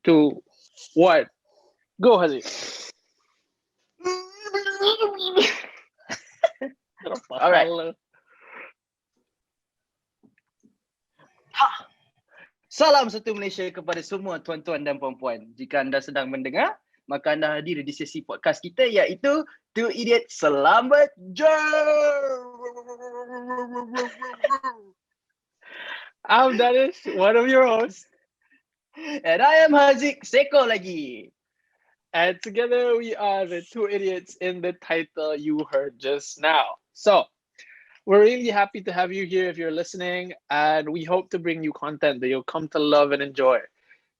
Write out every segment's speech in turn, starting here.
Two, one, go, Haziq. All right. Salam satu Malaysia kepada semua tuan-tuan dan puan-puan. Jika anda sedang mendengar, maka anda hadir di sesi podcast kita iaitu tWo iDiots Selamba I'm Dennis, one of your hosts. And I am Haziq Seko lagi. And together we are the tWo iDiots in the title you heard just now. So, we're really happy to have you here if you're listening, and we hope to bring you content that you'll come to love and enjoy.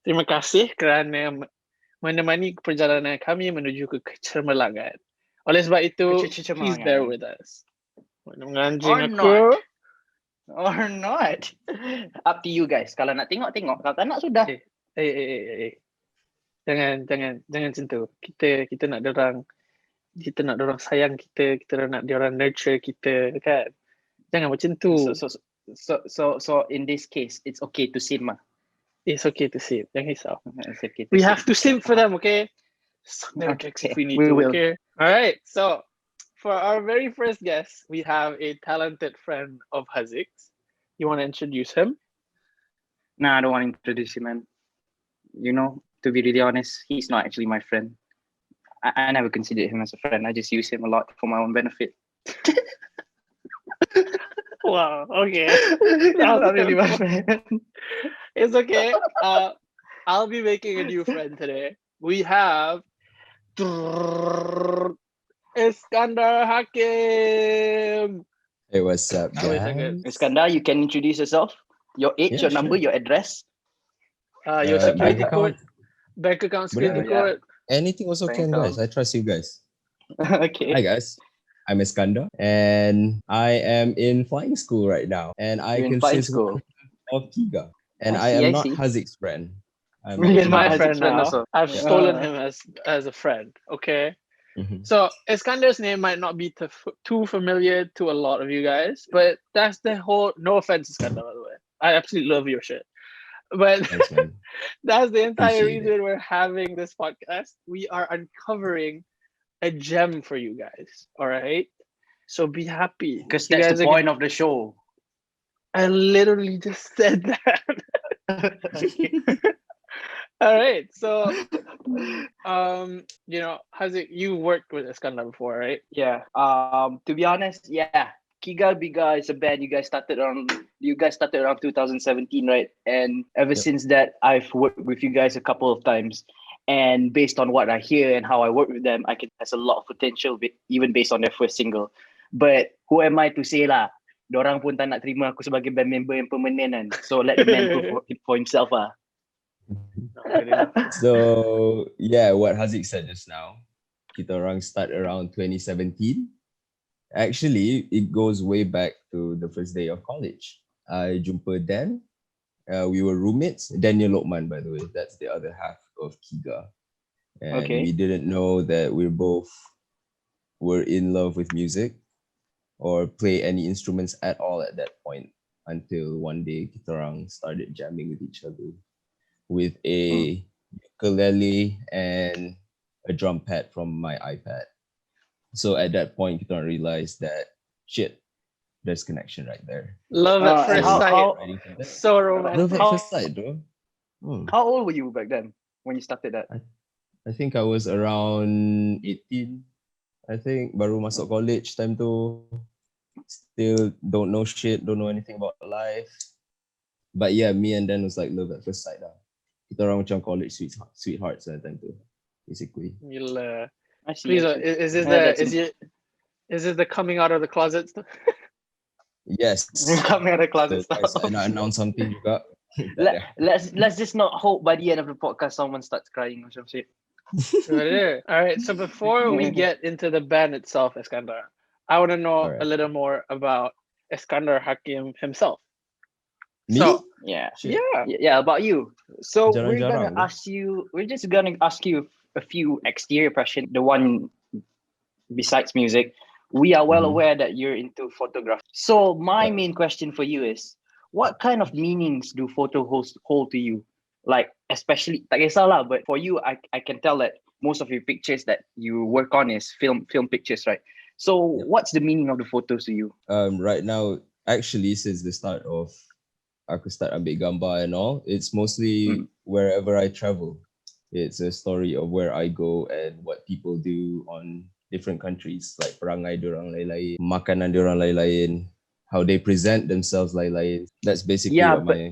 Terima kasih kerana menemani perjalanan kami menuju ke kecemerlangan. Oleh sebab itu, please bear with us. Or not. Or not. Up to you guys. Kalau nak tengok, tengok. Kalau tak nak, sudah. Jangan macam tu. Kita nak dorang sayang kita nak dorang nurture kita, kan? Jangan macam tu. So in this case, it's okay to simp. It's okay to simp. Jangan risau. It's okay to we simp. have to simp for them, okay? Suck their dicks if we need to, will. okay? All right. So for our very first guest, we have a talented friend of Haziq's. You want to introduce him? Nah, I don't want to introduce him, man. You know, to be really honest, he's not actually my friend. I never considered him as a friend. I just use him a lot for my own benefit. Wow, okay. He's not really my friend. It's okay. I'll be making a new friend today. We have Esqandar Haqeem. Hey, what's up, guys? Esqandar, you can introduce yourself. Your age, your number, your address. Your security code. Bank account security code. Anything also can, guys. I trust you guys. Okay. Hi, guys. I'm Esqandar, and I am in flying school right now. And I consist of Kiga. And I am not Haziq's friend. He's my friend now. Also. I've stolen him as a friend. Okay. Mm-hmm. So Esqandar's name might not be too familiar to a lot of you guys, but that's the whole. No offense, Esqandar, by the way. I absolutely love your shit. But Thanks, man. that's the entire Appreciate reason we're having this podcast. We are uncovering a gem for you guys. All right. So be happy. Because that's the point of the show. I literally just said that. All right. So, Haziq, you worked with Esqandar before, right? Yeah. To be honest, yeah. Kiga Biga is a band you guys started around 2017, right? And ever since that, I've worked with you guys a couple of times. And based on what I hear and how I work with them, I can there's a lot of potential, even based on their first single. But who am I to say lah? Dorang pun tak nak terima aku sebagai band member yang permanent kan. So let the man go for himself lah. So yeah, what Haziq said just now, kita orang start around 2017. Actually, it goes way back to the first day of college. I jumpa Dan. We were roommates. Daniel Lokman, by the way. That's the other half of Kiga. And we didn't know that we both were in love with music or play any instruments at all at that point until one day kita orang started jamming with each other with a ukulele and a drum pad from my iPad. So at that point, kita orang realized that shit, there's connection right there. Love at first sight. So romantic. Love at first sight, bro. How old were you back then when you started that? I think I was around 18. I think baru masuk college time tu. Still don't know shit, don't know anything about life. But yeah, me and Dan was like love at first sight lah. Kita orang macam college sweethearts at time tu, basically. Please, is this the coming out of the closet stuff? Yes. Coming out of the closet stuff. I nak announce something juga. Let's just not hope by the end of the podcast someone starts crying or some shit. All right. So before we get into the band itself, Esqandar, I want to know a little more about Esqandar Haqeem himself. Me? So, yeah, about you. So we're just gonna ask you a few exterior questions. The one besides music, we are well Mhm. aware that you're into photography. So my Yeah. main question for you is, what kind of meanings do photo hold to you? Like, especially, tak kisahlah, but for you, I can tell that most of your pictures that you work on is film pictures, right? So Yep. what's the meaning of the photos to you? Right now, actually, since the start of aku start ambil gambar and all, it's mostly Mm. wherever I travel. It's a story of where I go and what people do on different countries, like perangai diorang lain-lain, makanan diorang lain-lain, how they present themselves lain-lain. That's basically Yeah, what but my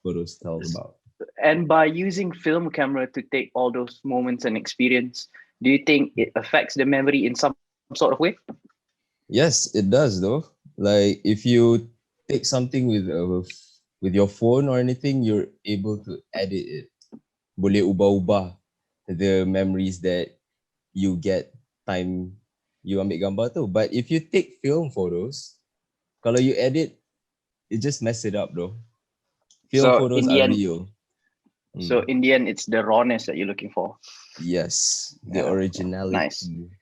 photos tell about. and by using film camera to take all those moments and experience, do you think it affects the memory in some sort of way? Yes, it does though. Like if you take something with your phone or anything, you're able to edit it. Boleh ubah-ubah the memories that you get time you ambil gambar tu. But if you take film photos, kalau you edit, it just mess it up though. Film So photos in the are end, real. so Mm. in the end, it's the rawness that you're looking for. Yes, the Yeah, nice. originality.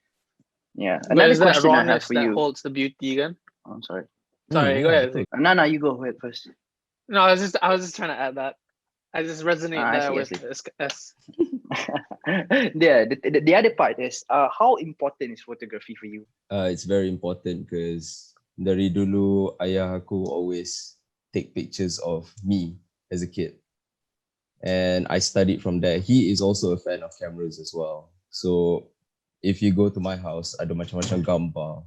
Yeah. But Another is that question I have rawness for that you. holds the beauty again? I'm sorry. Sorry, go Yeah, ahead. betul. No, you go ahead first. No, I was just trying to add that. I just resonate I there see, I with see. S. Yeah, the other part is how important is photography for you? It's very important because dari dulu ayah aku always take pictures of me as a kid. And I studied from there. He is also a fan of cameras as well. So if you go to my house, ada macam-macam gambar.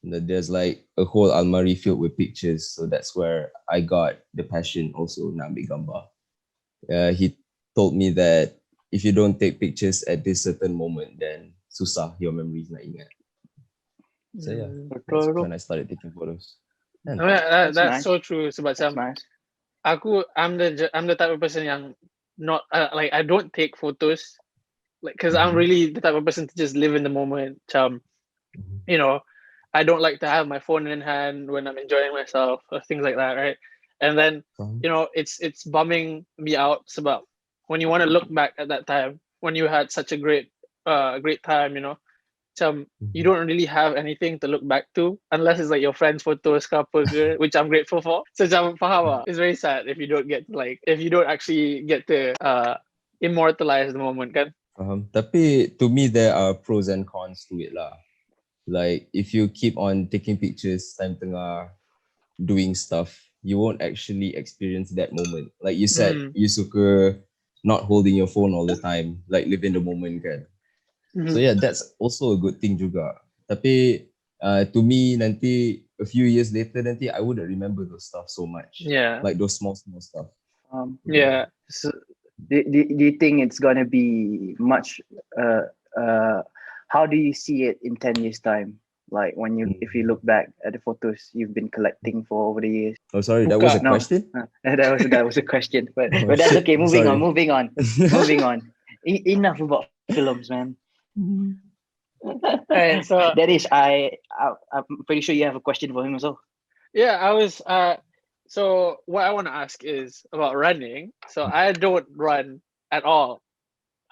There's like a whole almari filled with pictures. So that's where I got the passion also nak ambil gambar. He told me that if you don't take pictures at this certain moment, then susah your memories nak ingat. So yeah, that's Betul tu. when I started taking photos. I And mean, That's that's nice. so true. Sebab That's macam nice. I'm the type of person yang not like I don't take photos like because I'm Mhm. really the type of person to just live in the moment. You know, I don't like to have my phone in hand when I'm enjoying myself or things like that, right? And then Faham? you know, it's bumming me out about when you want to look back at that time when you had such a great time, you know. You Mhm. don't really have anything to look back to unless it's like your friend's photos ke apa ke, which I'm grateful for. So macam faham lah. It's very sad if you don't get like if you don't actually get to immortalize the moment kan. Faham. Tapi to me there are pros and cons to it lah. Like if you keep on taking pictures time tengah doing stuff, you won't actually experience that moment. Like you said, Mm. you suka not holding your phone all the time, like live in the moment kan. So Mhm. yeah, that's also a good thing juga. Tapi to me nanti a few years later nanti I wouldn't remember those stuff so much. Yeah. Like those small stuff. Yeah. So do you think it's gonna be much? Uh, uh, how do you see it in 10 years' time? Like when you, if you Mm. look back at the photos you've been collecting for over the years. Oh sorry, that was a Buka. No, question? that was a question, Oh but that's shit, okay. Moving on, sorry. moving on, moving on. Enough about films, man. And so That is, I'm pretty sure you have a question for him as well. yeah, I was so what I want to ask is about running. So I don't run at all.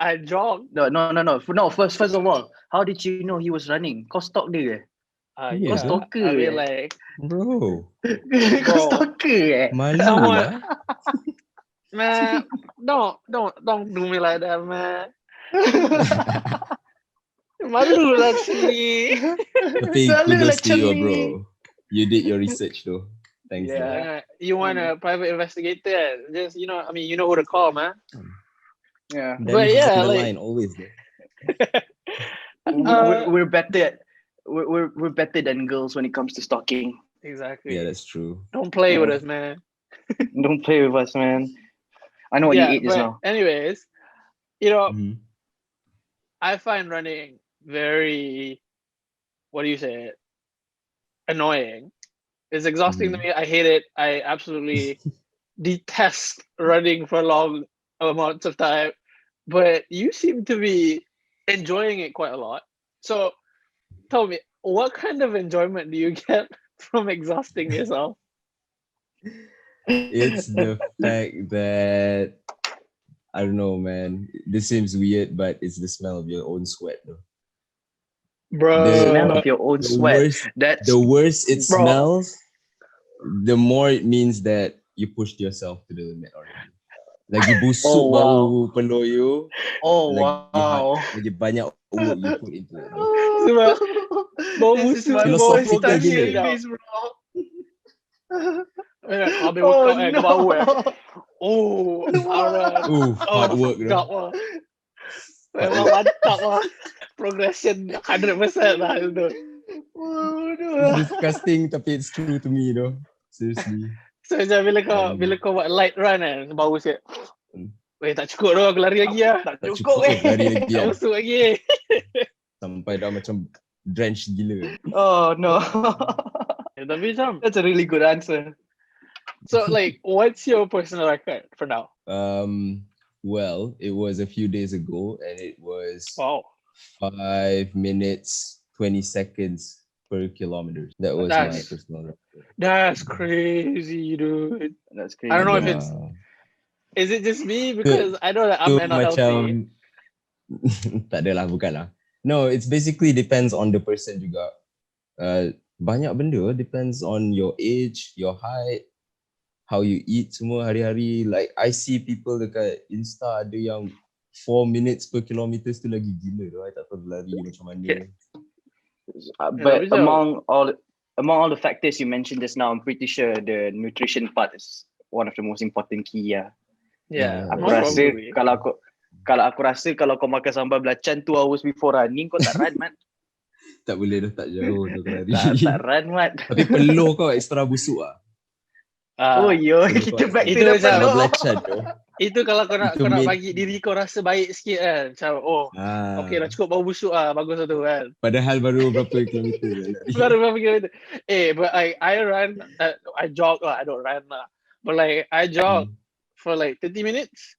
I jog. No. First of all, how did you know he was running? Kau stalk dia ke? Kau Yeah, Yeah. bro. stalker I mean eh? like Bro, Kau bro, stalker eh? malu someone lah. man, don't do me like that, man. Malu lah actually. Tapi Selalu kudos to macam you, ni. bro. You did your research though. Thanks though. Yeah. You want a private investigator? Just you know, I mean, you know who to call, man. Yeah. But Dennis is yeah, on the like line always though. uh, We're better. We're better than girls when it comes to stalking. Yeah, exactly. that's true. Don't play with Yeah. us, man. Don't play with us, man. I know what you Yeah, ate just but now. anyways, you know, Mm-hmm. I find running very, what do you say, annoying. It's exhausting to Mm-hmm. me. I hate it. I absolutely detest running for long amounts of time. But you seem to be enjoying it quite a lot. So tell me, what kind of enjoyment do you get from exhausting yourself? It's the fact that I don't know, man. This seems weird, but it's the smell of your own sweat though. The smell Bro. of your own The sweat. worse, That's the worse it Bro. smells, the more it means that you pushed yourself to the limit already. Lagi busuk Oh, wow. bau peluh you, oh lagi wow. lagi banyak work you put into it, bro. Sebab bau This is busuk my tu bau first Philosophical time gila. hearing this, bro. kau habis Oh workout no. kau bau Oh, alright. Hard work tu. Sedap lah. Hard Memang work. mantap lah. Progression 100% lah itu. Oh It's no. disgusting tapi it's true to me though. Seriously. So macam bila kau buat light run kan, bau sikit. Tak cukup tu, aku lari lagi lah. Tak Tak cukup cukup lari lagi Tak lah. busuk lagi. Sampai dah macam drenched gila. Oh no. Tapi macam, That's a really good answer. so like, what's your personal record for now? Well, it was a few days ago and it was Wow. 5 minutes 20 seconds per kilometer. That was my That's- personal record. That's crazy, dude. That's crazy. I don't know if Yeah. it's, is it just me? Because I know that I'm Tu not healthy. tak adalah, bukan lah. No, it's basically depends on the person juga. Banyak benda depends on your age, your height, how you eat semua hari-hari. Like I see people dekat Insta ada yang 4 minutes per kilometer tu lagi gila tu. I tak tahu lari macam mana. But Yeah, among all the factors you mentioned just now, I'm pretty sure the nutrition part is one of the most important key. Yeah. Yeah, Aku Aku most rasa probably. kalau kau makan sambal belacan 2 hours before running, kau tak run, Mat. Tak boleh dah, tak jauh tu lari. tak run, Mat. Tapi peluh kau extra busuk lah. Oh yo, Peluh kita kau back to Itu the macam- Sambal peluh. belacan tu. Itu kalau kau nak Itu main- bagi diri kau rasa baik sikit kan. Macam, okay dah cukup bau busuk lah. Bagus lah tu kan. Padahal baru berapa kilometer dah lari. Baru berapa kilometer. But I run, I jog lah. I don't run lah. But like, I jog for like 30 minutes.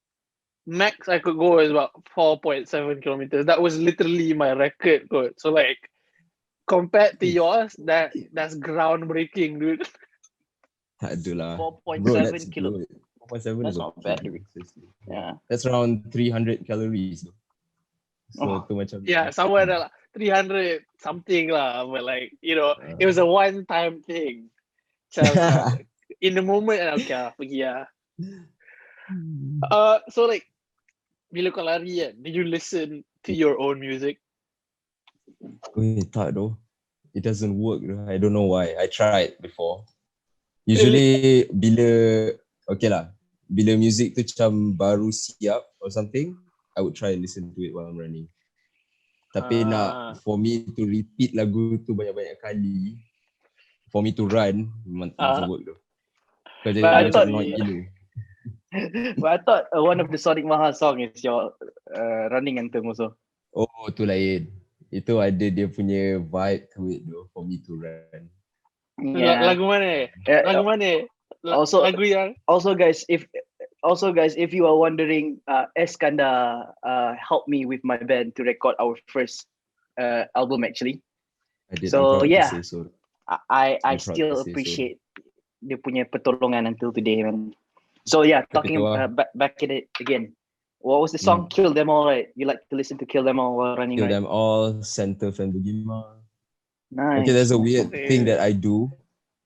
Max I could go is about 4.7 kilometers. That was literally my record. Good. So like, compared to yours, that's groundbreaking, dude. Tak adalah. 4.7 Bro, that's kilo. good. 4.7 That's is not okay, bad, dude. seriously. Yeah. That's around 300 calories. So tu macam Yeah, somewhere there, like 300 something lah. But like, you know, it was a one-time thing. So in the moment, okay lah, pergi lah. So like, bila kau lari kan, did you listen to your own music? tak though. It doesn't work though. I don't know why. I tried before. Usually bila music tu macam baru siap or something, I would try and listen to it while I'm running. Tapi for me to repeat lagu tu banyak-banyak kali, for me to run, memang tak doesn't work though. Kau jadi But I macam thought- annoyed gila. But I thought one of the Sonic Maha song is your running anthem also. Oh, tu lain. Itu ada dia punya vibe to it though, for me to run. Lagu mana? Lagu mana? Also- lagu yang Also guys, if you are wondering, Esqandar helped me with my band to record our first album actually. I did. So, I'm proud yeah. to say so. I I'm proud to still say so. appreciate dia punya pertolongan until today, man. So yeah, talking tu lah. back at it again. What was the song? Kill Them All, right? You like to listen to Kill Them All while running, Kill right? them all, center fan Bugima. Nice. Okay, there's a weird thing that I do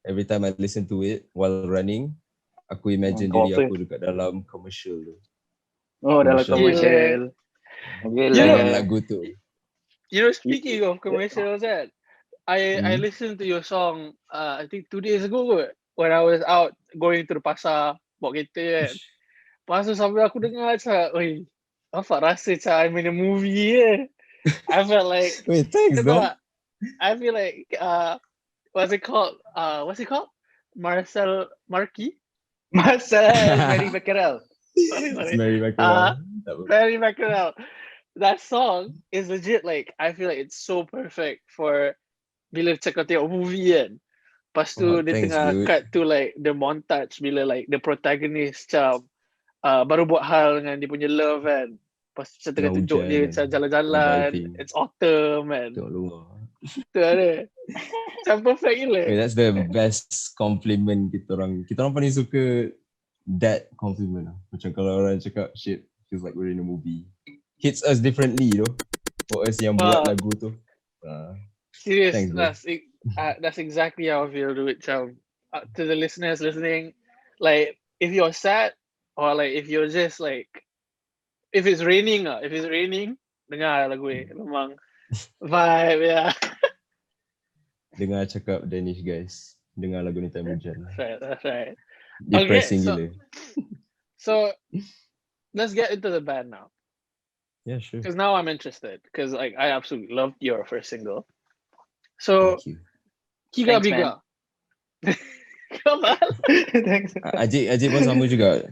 every time I listen to it while running. Aku imagine Kau diri apa? aku dekat dalam commercial tu. Oh, dalam commercial. commercial. Okay, Dalam lagu tu. You know, speaking of commercials, I listened to your song. I think 2 days ago when I was out going to the pasar bawa kereta kan. Lepas tu sampai aku dengar macam, oi, apa rasa macam I'm in a movie eh. I felt like, Wait, thanks you though. know, I feel like what's it called? Marcel Marquis? Marie Becquerel. Sorry. It's Marie Becquerel. Marie Becquerel. That song is legit like, I feel like it's so perfect for bila cakap tengok movie kan. Lepas tu dia thanks, tengah dude. cut to like the montage bila like the protagonist macam baru buat hal dengan dia punya love kan. Lepas tu macam tengah Tengah tunjuk dia hujan macam kan. jalan-jalan. Vibing. It's autumn kan. Tengok luar. Tu ada. Macam perfect gila. Okay, that's the best compliment kita orang. Kita orang paling suka that compliment lah. Macam kalau orang cakap shit, feels like we're in a movie. Hits us differently though. For us yang buat lagu tu. Serious, Thanks, bro. that's exactly how I feel, dude. To the listeners listening, like if you're sad or like if you're just like if it's raining, dengar lagu ni memang vibe ya. Dengar cakap Danish guys. Dengar lagu ni time hujan. That's right. Depressing Okay, gila. So let's get into the band now. Yeah, sure. Because now I'm interested. Because like I absolutely loved your first single. So Thank you. Kiga Thanks, man. Biga. Come on. Thanks. Ajik pun sama juga.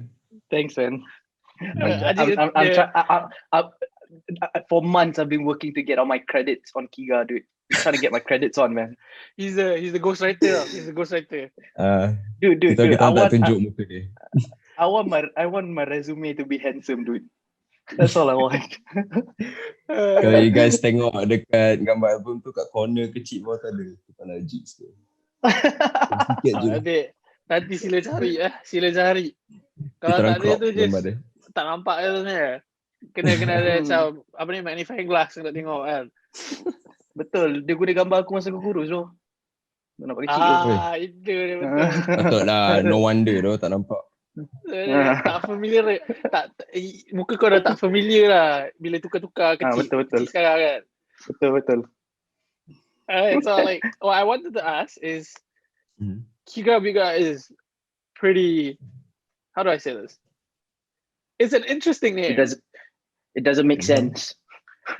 Thanks, man. Ajik, I'm trying. For months, I've been working to get all my credits on Kiga, dude. I'm trying to get my credits on, man. he's the ghostwriter. He's the ghostwriter. Dude. Kita tak tunjuk muka dia. I want my resume to be handsome, dude. That's all I want. Kalau you guys tengok dekat gambar album tu kat corner kecil bawah tu ada kepala Ajik sikit. Sikit je. Nanti sila cari. Kalau Kita orang tak ada crop tu gambar just dia. tak nampak je sebenarnya. Kena ada macam apa ni magnifying glass nak tengok kan. Betul. Dia guna gambar aku masa aku kurus tu. Dia nampak kecil tu. Itu dia betul. Patutlah, no wonder tu tak nampak. Tak familiar. Muka kau dah tak familiar lah bila tukar-tukar kecil. Betul. Kecil sekarang kan. Betul. Alright, so like what I wanted to ask is Kiga Biga is pretty, how do I say this? It's an interesting name. It doesn't make sense.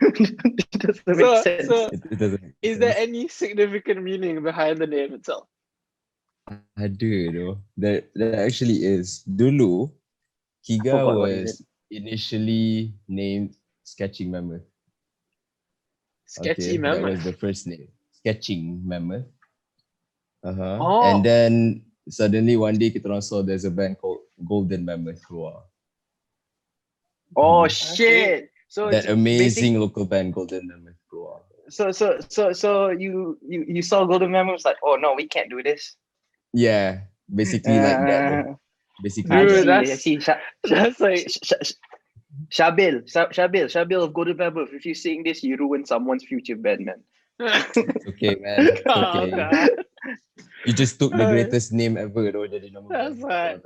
It doesn't make sense. So It doesn't make is there any significant meaning behind the name itself? Ada tu. There actually is. Dulu, Kiga Forgot what is was initially named Sketching Mammoth. Sketchy That Mammoth. was the first name. Sketching Mammoth. Oh. And then suddenly one day kita orang saw there's a band called Golden Mammoth keluar. Oh shit! So That it's amazing local band Golden Mammoth keluar. So you saw Golden Mammoth was like, oh no, we can't do this. Yeah, basically like that. Though. Basically, Dude, that. I see. That's like Shabil of Golden Mammoth. If you're saying this, you ruin someone's future band, man. Okay, man. It's Oh, okay. God. You just took the greatest name ever though. Jadi nama That's band. right.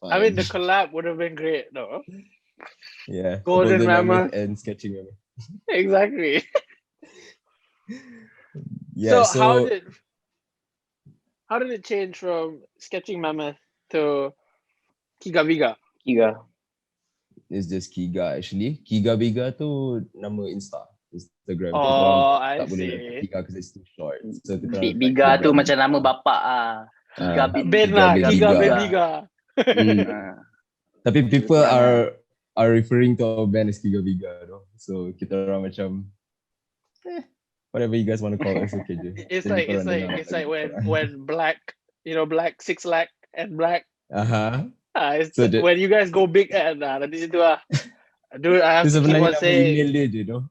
I mean, the collab would have been great, though. Yeah. Golden Mammoth. and Sketching Mammoth. Exactly. Yeah. So how did it change from Sketching Mammoth to Kiga Biga? Kiga. It's just Kiga actually. Kiga Biga tu nama Instagram. Oh, I tak boleh see. letak Kiga because it's too short. So Biga tu macam nama bapak Kiga Ben lah, Kiga Ben Biga. Tapi people are referring to our band as Kiga Biga though. So kita orang macam whatever you guys want to call it, it's okay je. It's like when Black, Black 6 Lakh and Black. So when you guys go big and nanti itu dude, I have to keep on saying. Email dia je tu.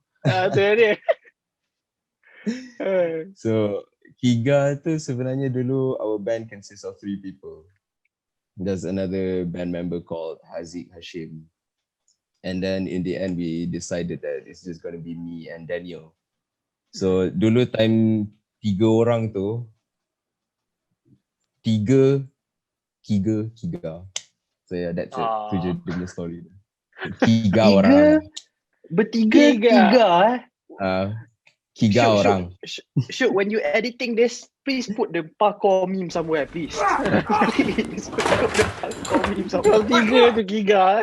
So Kiga tu sebenarnya dulu our band consists of 3 people. There's another band member called Haqeem. And then in the end we decided that it's just going to be me and Daniel. So dulu time 3 orang tu Kiga. So yeah, that's it. Tu je dia punya story. Kiga orang. Bertiga Kiga orang. Shoot, when you editing this, please put the parkour meme somewhere, please. Please put the parkour meme somewhere. Tiga tu Kiga.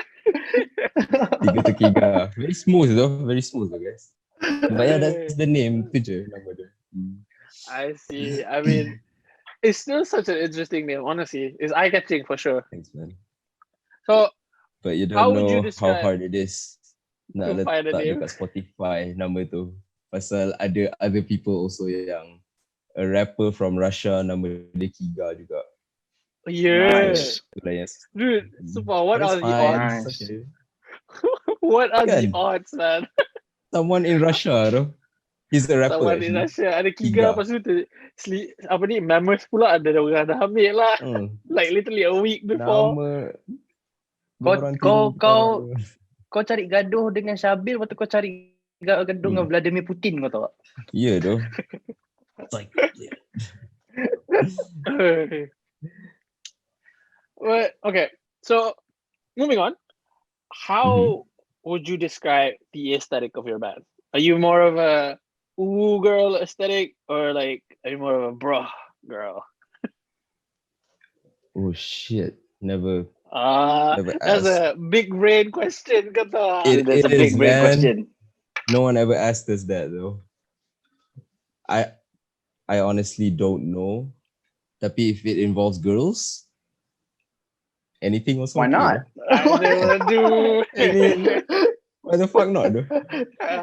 Tiga tu Kiga. Very smooth though, guys. But yeah, that's the name tu je nama dia. I see. I mean, it's still such an interesting name, honestly. It's eye-catching for sure. Thanks, man. So, but you don't how would you know describe how hard it is nak find a letak name? dekat Spotify nama tu. Pasal ada other people also yang a rapper from Russia nama dia Kiga juga. Yeah. Nice. Dude, super, what are the odds? Nice. Okay. What are the Kan? odds, man? Someone in Russia tu. He's a rapper. Someone in Russia. Ada Kiga, lepas tu Mammoth pula ada orang dah ambil lah. Like literally a week before. Nama Kau cari gaduh dengan Syabil, waktu kau cari gaduh dengan Vladimir Putin kau tahu tak? Yeah, though. It's like, yeah. Well, okay, so moving on. How would you describe the aesthetic of your band? Are you more of a ooh girl aesthetic, or like are you more of a bruh girl? Oh shit. Never That's asked. a big brain question, kata. That's a Is, big brain man. question. No one ever asked us that though. I honestly don't know. Tapi if it involves girls, anything also Why okay, not? I never do. I mean, why the fuck not though?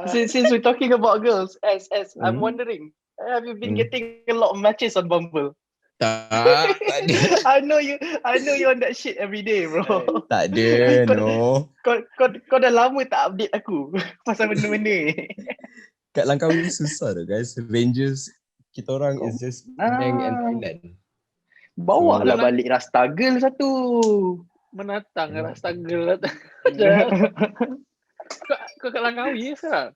Since we're talking about girls, as I'm Mm. wondering, have you been Mm. getting a lot of matches on Bumble? Tak ada. I know you on that shit every day, bro. Tak ada, no. Kau dah lama tak update aku pasal benda-benda ni. Kat Langkawi susah tu guys. Ranges kita orang is just Penang and Thailand. Bawa So- lah balik Rasta Girl satu. Menatang rasa gelat. Kau kat Langkawi sekarang?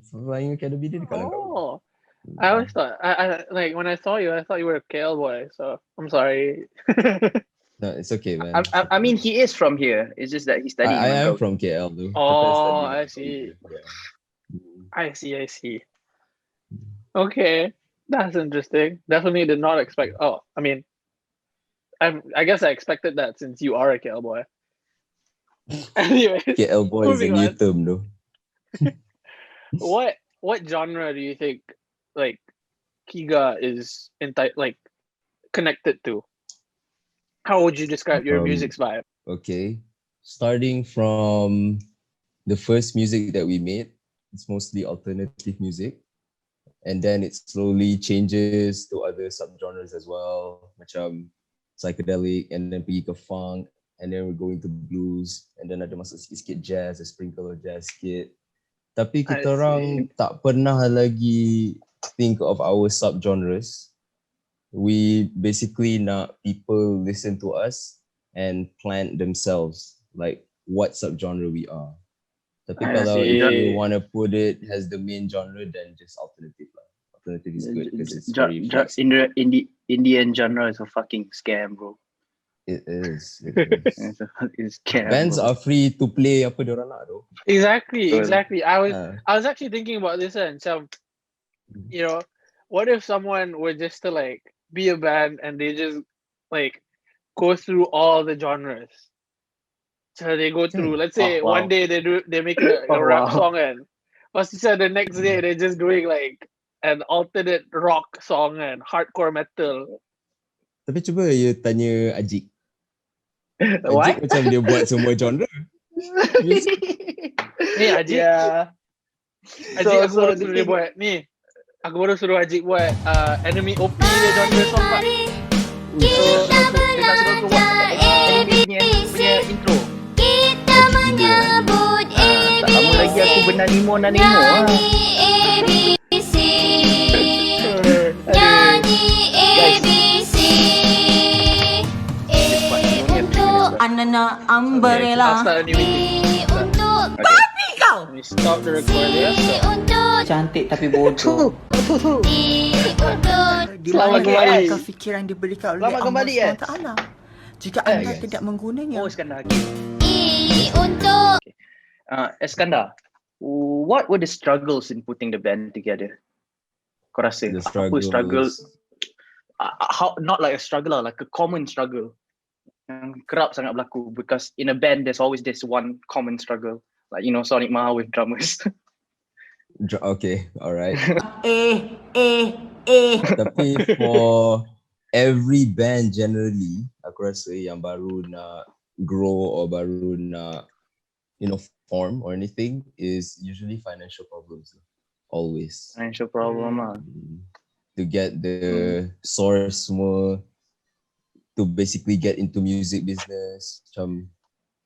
Flying Academy dia dekat Langkawi. Oh, I always thought I like when I saw you, I thought you were a KL boy. So I'm sorry. No, it's okay, man. I mean, he is from here. It's just that he's studying. I am in Langkawi. from KL though. Oh, Tapi I study see. in Langkawi. Yeah. I see. Okay, that's interesting. Definitely did not expect. Oh, I mean, I guess I expected that since you are a KL boy. Anyway, KL boy is a moving new on. term though. What genre do you think like Kiga is like connected to? How would you describe your music's vibe? Okay. Starting from the first music that we made, it's mostly alternative music. And then it slowly changes to other subgenres as well. Macam psychedelic, and then pergi ke funk, and then we go into blues, and then ada masuk sikit-sikit jazz, a sprinkle of jazz sikit. Tapi I kita orang tak pernah lagi think of our subgenres. We basically nak people listen to us and plant themselves like what subgenre we are. Tapi I kalau see. if you want to put it as the main genre, then just alternative lah. Alternative is good because it's very flexible. Indian genre is a fucking scam, bro. It is. It is. It's a fucking scam. Bands bro. are free to play apa diorang nak though. Exactly. I Ah. was actually thinking about this, and so you know, what if someone were just to like be a band and they just like go through all the genres? So they go through, let's say Oh, wow. one day they make a Oh, rap wow. song, and first the next day they're just doing like an alternate rock song and hardcore metal. Tapi cuba you tanya Ajik. What? Ajik macam dia buat semua genre. Ni Ajik, Yeah. Ajik aku So baru the suruh dia thing- buat ni. Aku baru suruh Ajik buat Enemy OP dia genre song tak? Dia nak suruh aku buat anime punya intro. Tak lama lagi aku bernanimo. Anana umbrella I'll start a new meeting. Babi kau. Let me stop the recording. Cantik tapi bodoh. Di Selamat mana kembali. akal fikiran diberikan oleh Selamat Allah kembali, SWT jika anda guys. tidak menggunanya. Oh, Esqandar Haqeem. Esqandar, what were the struggles in putting the band together? Kau rasa The apa struggle? struggles. How not like a struggle lah, like a common struggle yang kerap sangat berlaku, because in a band there's always this one common struggle, like Sonic Maha with drummers. Okay, alright. Eh. Tapi for every band generally, aku rasa yang baru nak grow or baru nak form or anything is usually financial problems. Always. Financial problem lah. To get the source semua, to basically get into music business. Macam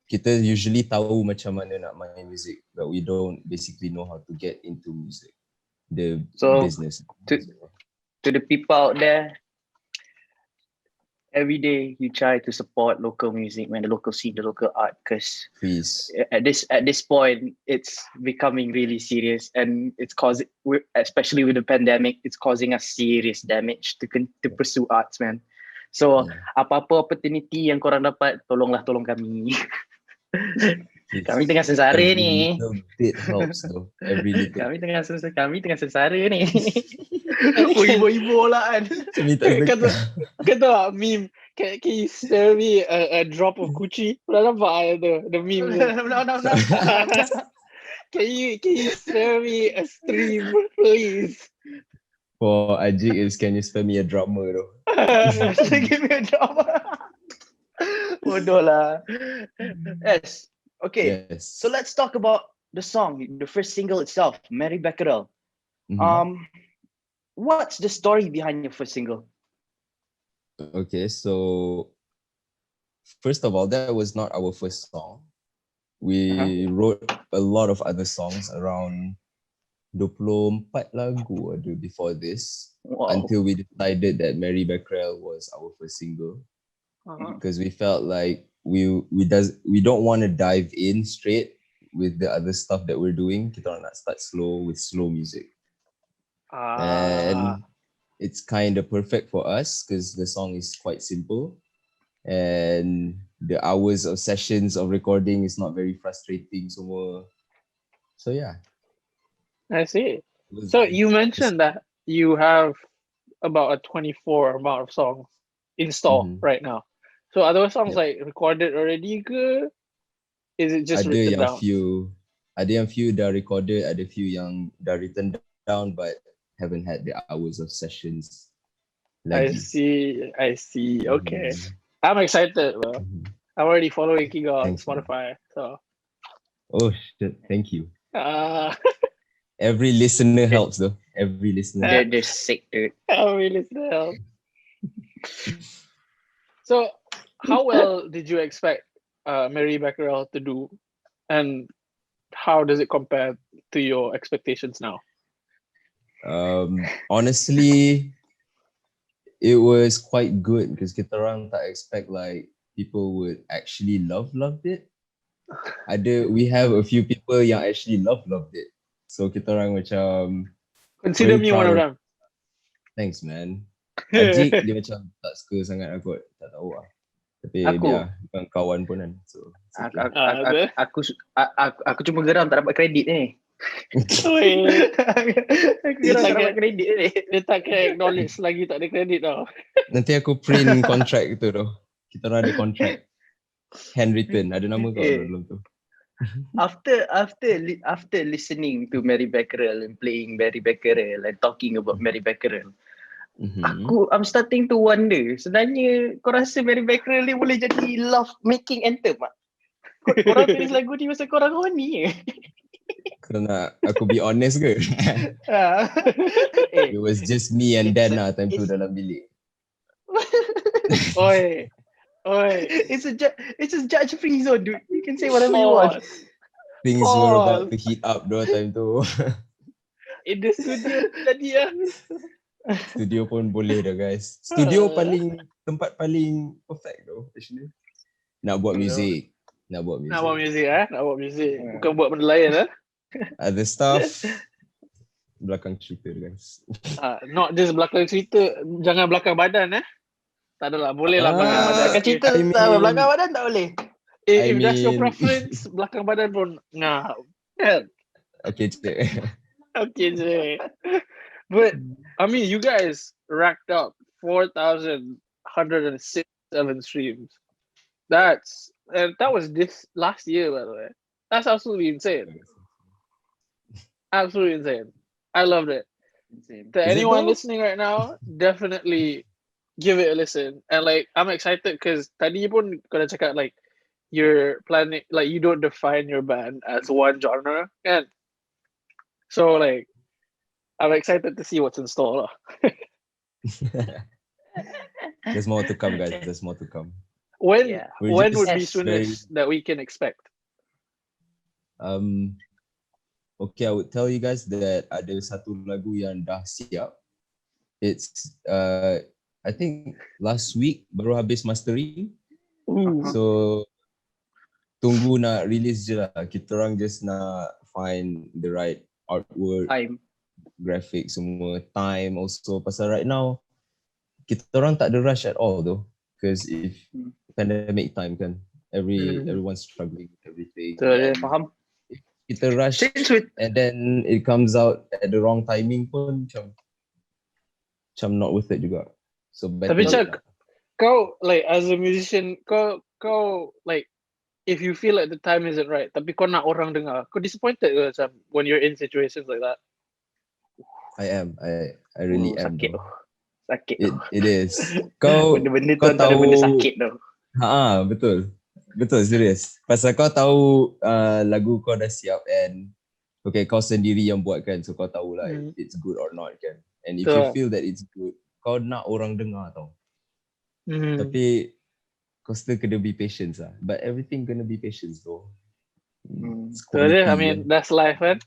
kita usually tahu macam mana nak main music, but we don't basically know how to get into music, the So, business. to the people out there, every day you try to support local music, man, the local scene, the local art, because Please. at this point it's becoming really serious, and it's causing, especially with the pandemic, it's causing us serious damage to pursue arts, man. So Yeah. apa-apa opportunity yang korang dapat, tolong kami. Please. Kami tengah sengsara Every ni. little bit helps though. Every little Kami bit. tengah sengsara ni. Ibu-ibu lah kan. Minta Kata, sedekah. kata meme. Can you spare me a drop of Gucci? Pernah nampak the meme tu? No. Can you spare me a stream, please? For Ajik is can you spare me a drummer though? Give me a job. Bodoh lah. Yes. Okay. Yes. So let's talk about the song, the first single itself, Marie Becquerel. Mhm. What's the story behind your first single? Okay, so first of all, that was not our first song. We wrote a lot of other songs, around 24 lagu ada before this, Wow. until we decided that Marie Becquerel was our first single, because we felt like we don't want to dive in straight with the other stuff that we're doing. Kita nak start slow with slow music. And it's kind of perfect for us because the song is quite simple and the hours of sessions of recording is not very frustrating. So yeah. I see. So you mentioned that you have about a 24 amount of songs installed right now. So are those songs like recorded already ke? Is it just written down? Ada yang few dah recorded, ada few yang dah written down but haven't had the hours of sessions lagi. I see. Okay. I'm excited, bro. I'm already following Kiga on Thanks, Spotify. So. Oh shit, thank you. Uh, Every listener helps though. Every listener. They're sick, dude. Every listener helps. So, how well did you expect Marie Becquerel to do, and how does it compare to your expectations now? Honestly, it was quite good because kita orang tak expect like people would actually loved it. We have a few people yang actually loved it. So kita orang macam consider me one of them. Thanks, man. Ajik dia macam tak suka sangat aku, tak tahu lah. Tapi dia bukan kawan pun kan. So aku cuma geram tak dapat kredit ni. Dia tak kira acknowledge lagi, tak ada kredit tau. Nanti aku print contract tu tau. Kita orang ada contract handwritten, ada nama kau dalam tu. After listening to Marie Becquerel and playing Marie Becquerel and talking about Marie Becquerel, I'm starting to wonder, sebenarnya kau rasa Marie Becquerel ni boleh jadi love making anthem tak? Korang tulis lagu ni masa korang horny Kau nak aku be honest ke? It was just me and Dan lah time tu dalam bilik. Oi. It's a judge free zone, dude. You can say whatever you want. Things were about to heat up though time tu. In the studio tadi ya. Studio pun boleh dah guys. Studio tempat paling perfect though actually. Nak buat music. Nak buat music. Bukan buat benda lain Other stuff belakang cerita guys. Not just belakang cerita, jangan belakang badan Tak adalah, boleh lah belakang badan. Belakang cerita belakang badan tak boleh. If that's your preference, belakang badan pun ngap. Okay, cik. Okay, cik. But I mean, you guys racked up 4,107 streams. That was this last year, by the way. That's absolutely insane. Absolutely insane. I loved it. Insane. To anyone listening right now, definitely give it a listen. And like, I'm excited because tadi pun kena cakap like you're planning, like you don't define your band as one genre, and so like I'm excited to see what's in store. There's more to come, guys. There's more to come. When would just be soonest that we can expect? Okay, I would tell you guys that ada satu lagu yang dah siap. It's I think last week baru habis mastering. Ooh. So tunggu nak release je lah. Kita orang just nak find the right artwork, Time. graphic semua, time also. Pasal right now kita orang tak ada rush at all though. Because if pandemic time kan, everyone's struggling with everything. So, And Faham? if kita rush Since we and then it comes out at the wrong timing pun macam not worth it juga. So better Tapi wait Cak, lah. kau like as a musician, kau like if you feel like the time isn't right, tapi kau nak orang dengar, kau disappointed ke macam when you're in situations like that? I am. I really am. Sakit Though. Sakit It is. Kau Benda-benda tu kau antara tahu benda sakit tu. betul. Betul serius. Pasal kau tahu lagu kau dah siap and okay kau sendiri yang buat kan, so kau tahu lah if it's good or not kan. And if you Betul. feel that it's good, kau nak orang dengar tau. Hmm. Tapi kau still kena be patient lah. But everything gonna be patience though. It's So I quality, mean that's life kan.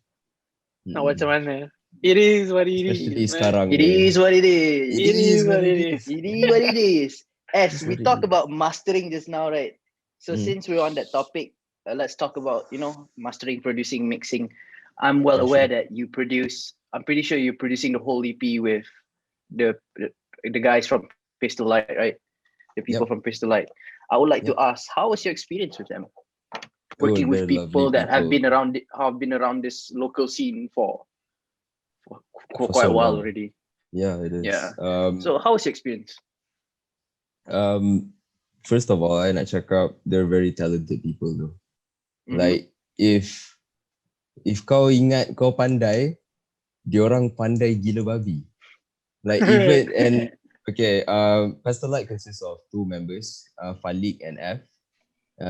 Nak macam mana? It is what it especially is. Man. sekarang It ni. is what it is. It is what it is. It is what it is. As It's we what it talk is. about mastering just now, right? So Mm. since we're on that topic, let's talk about mastering, producing, mixing. I'm well Yeah, aware sure. that you produce. I'm pretty sure you're producing the whole EP with the guys from Pistol Light, right? The people Yep. from Pistol Light. I would like to Yep. ask, how was your experience with them? Working with they're people lovely that have people. been around this local scene for For quite so a while long. already. Yeah, it is. Yeah. So how was your experience? First of all, I nak cakap they're very talented people though. Mhm. Like if kau ingat kau pandai, diorang pandai gila babi. Like even and okay, Pastor Light consists of two members, Falik and F.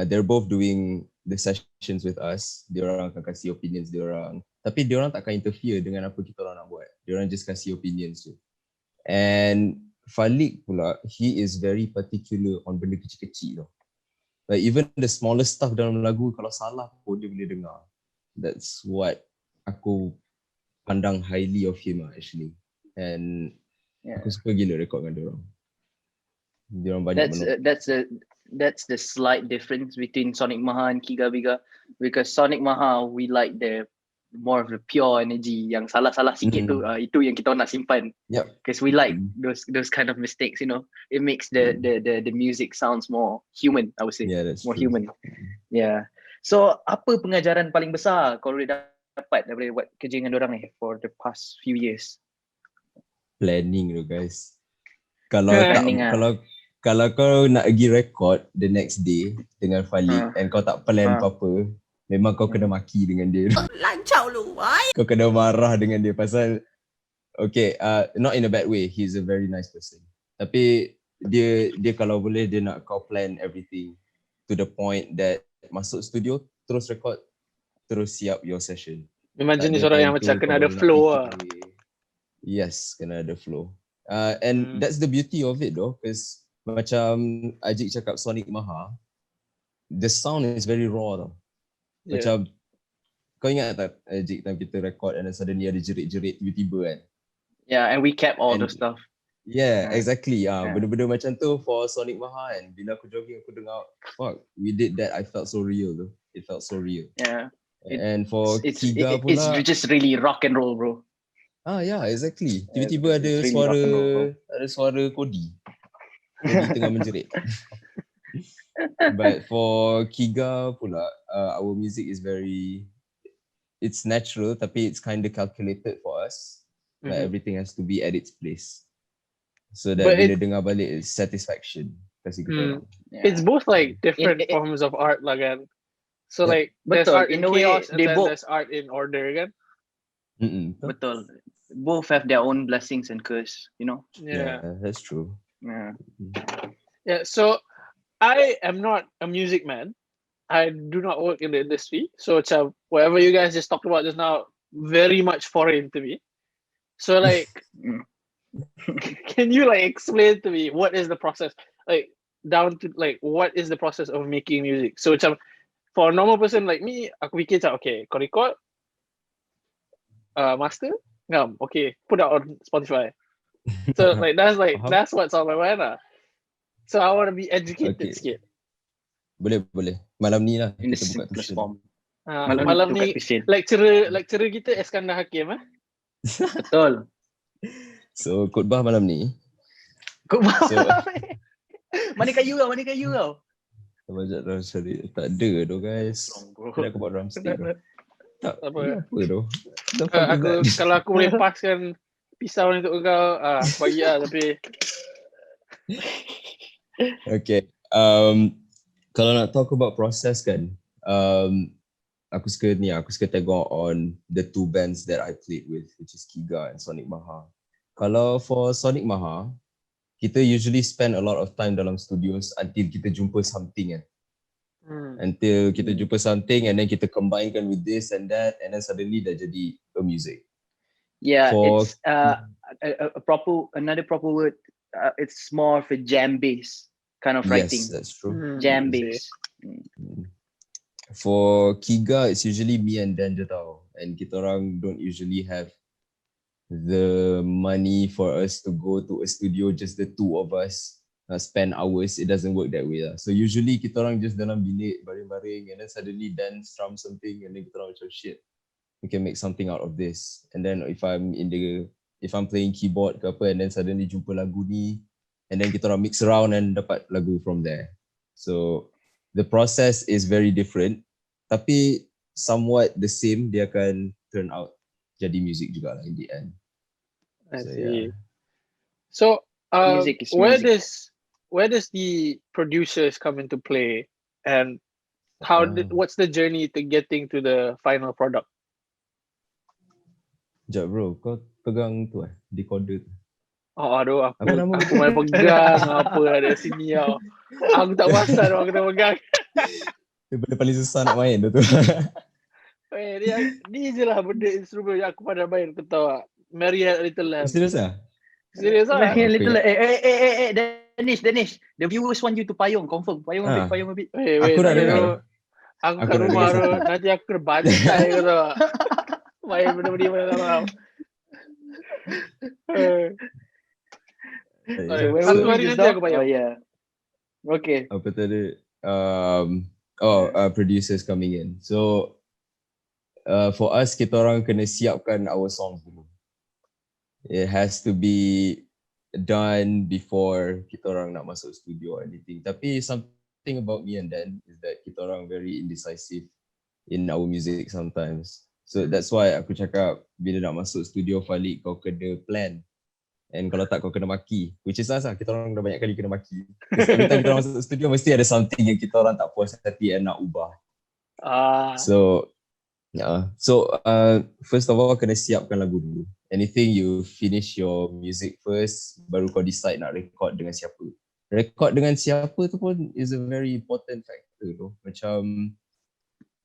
They're both doing the sessions with us. Diorang akan kasih opinions diorang. Tapi diorang tak akan interfere dengan apa kita orang nak buat. Diorang just kasih opinions tu. And Falik pula, he is very particular on benda kecil-kecil tau. Like even the smallest stuff dalam lagu, kalau salah pun dia boleh dengar. That's what aku pandang highly of him actually. And aku suka gila record dengan diorang. Diorang banyak That's the slight difference between Sonic Maha and Kiga Biga, because Sonic Maha we like the more of the pure energy. Yang salah-salah sikit tu, itu yang kita nak simpan. Yep. Because we like those kind of mistakes. It makes the music sounds more human. I would say Yeah, that's more true. human. Yeah. So apa pengajaran paling besar kau boleh dapat daripada buat kerja dengan dorang ni for the past few years? Planning tu guys. Kalau Planning kalau kau nak pergi record the next day dengan Falik and kau tak plan apa-apa, memang kau kena maki dengan dia. Lancau lu, why? Kau kena marah dengan dia pasal okay, not in a bad way. He's a very nice person. Tapi dia kalau boleh dia nak kau plan everything to the point that masuk studio terus record, terus siap your session. Memang Tak jenis ada orang yang time macam tu kena kau ada baru nak flow fikir. lah. Yes, kena ada flow. And that's the beauty of it though, because macam Ajik cakap Sonic Maha, the sound is very raw tau. Macam kau ingat tak Ajik time kita record and then suddenly ada jerit-jerit tiba-tiba kan? Yeah, and we kept all the stuff. Yeah, exactly. Benda-benda macam tu for Sonic Maha and bila aku jogging aku dengar, fuck, we did that. I felt so real though. It felt so real. Yeah. And for Kiga it's pula, just really rock and roll, bro. yeah, exactly. Tiba-tiba ada it's really suara Kodi. Kodi tengah menjerit. But for Kiga pula, our music is it's natural tapi it's kind of calculated for us. Like everything has to be at its place. So that bila dengar balik is satisfaction. Kasi kita orang. It's both like different forms of art lah kan. So like there's art in chaos and then there's art in order kan. Betul. Both have their own blessings and curse, Yeah, that's true. Yeah, so I am not a music man. I do not work in the industry. So whatever you guys just talked about just now, very much foreign to me. So like, can you like explain to me what is the process? Like down to like what is the process of making music? So for a normal person like me, aku fikir okay, kau record, master, okay, put out on Spotify. So like Faham? that's what's on my mind lah. So I want to be educated Okay. sikit. Boleh. Malam ni lah In the kita buka simplest tuition. form. Malam tukar ni tuition. lecturer kita Esqandar Haqeem Betul. So khutbah malam ni. Kau So Mana kayu kau? Bajak dalam syari. Tak ada tu guys. Kena aku buat drumstick tu. Tak Apa? ini apa tu? The fuck is that? Kalau aku boleh paskan pisau ni untuk kau, bagi lah tapi Okay. Kalau nak talk about process kan, aku suka tengok on the two bands that I played with, which is Kiga and Sonic Maha. Kalau for Sonic Maha, kita usually spend a lot of time dalam studios until kita jumpa something kan. Until kita jumpa something and then kita combine with this and that and then suddenly dah jadi a music. Yeah, For- it's another proper word. It's more of a jam bass kind of writing. Yes, that's true. Jam bass. For Kiga, it's usually me and Dan je tau. And kita orang don't usually have the money for us to go to a studio, just the two of us spend hours. It doesn't work that way lah. So usually kita orang just dalam bilik baring-baring and then suddenly Dan strum something and then kita orang macam shit, we can make something out of this. And then if I'm playing keyboard ke apa and then suddenly jumpa lagu ni and then kita orang mix around and dapat lagu from there. So the process is very different tapi somewhat the same, dia akan turn out jadi music juga lah in the end. I So, see. yeah. So Music is music. where does the producers come into play and what's the journey to getting to the final product? Sekejap bro, kau pegang tu decoder tu. Aduh, aku Apa nama main pegang apa ada sini tau. Aku tak pasal aku kena pegang. Benda paling susah nak main tu. Ni je lah benda instrumen yang aku pandai main, kau tahu tak? Marie Little Lamb. Serius lah? Serius lah. Very Okay. little. Danish. The viewers want you to payung, confirm. Payung a bit. Aku dah dengar. Aku Aku kat dah rumah dengar tu, satu. nanti aku kena bantai kau tahu tak? Main benda-benda mana dalam. Satu hari nanti aku payung. Oh yeah. Okay. Apa tadi? Producers coming in. So for us, kita orang kena siapkan our songs dulu. It has to be done before kita orang nak masuk studio or anything. Tapi something about me and Dan is that kita orang very indecisive in our music sometimes. So that's why aku cakap bila nak masuk studio Falik, kau kena plan. And kalau tak kau kena maki. Which is us lah, kita orang dah banyak kali kena maki. Because every time kita orang masuk studio mesti ada something yang kita orang tak puas hati and nak ubah. So first of all kena siapkan lagu dulu. Anything you finish your music first, baru kau decide nak record dengan siapa. Record dengan siapa tu pun is a very important factor tu. Macam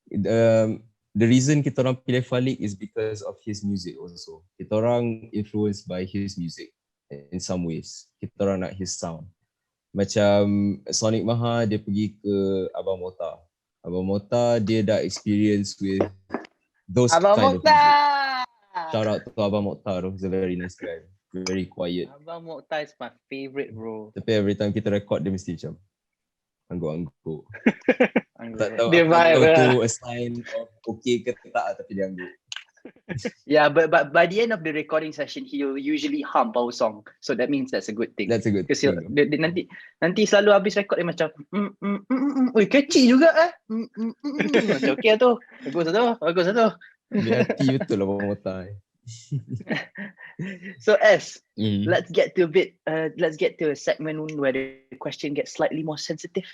the reason kita orang pilih Falik is because of his music also. Kita orang influenced by his music in some ways. Kita orang nak his sound. Macam Sonic Maha, dia pergi ke Abang Mota. Abang Mota, dia dah experience with those Abang kind of Mokhtar. music. Shout out to Abang Mokhtar, he's a very nice guy. Very quiet. Abang Mokhtar is my favorite, bro. Tapi every time kita record, dia mesti macam angguk-angguk. Tak tahu Dia aku vibe tahu lah. tu a sign of okay ke tak, tapi dia angguk. Yeah, but by the end of the recording session, he'll usually hum our song. So that means that's a good thing. That's a good Because thing. dia nanti selalu habis record dia macam oi catchy juga Macam okay lah tu. Bagus lah tu. Dia hati betul lah Abang Mokhtar. So let's get to a segment where the question gets slightly more sensitive.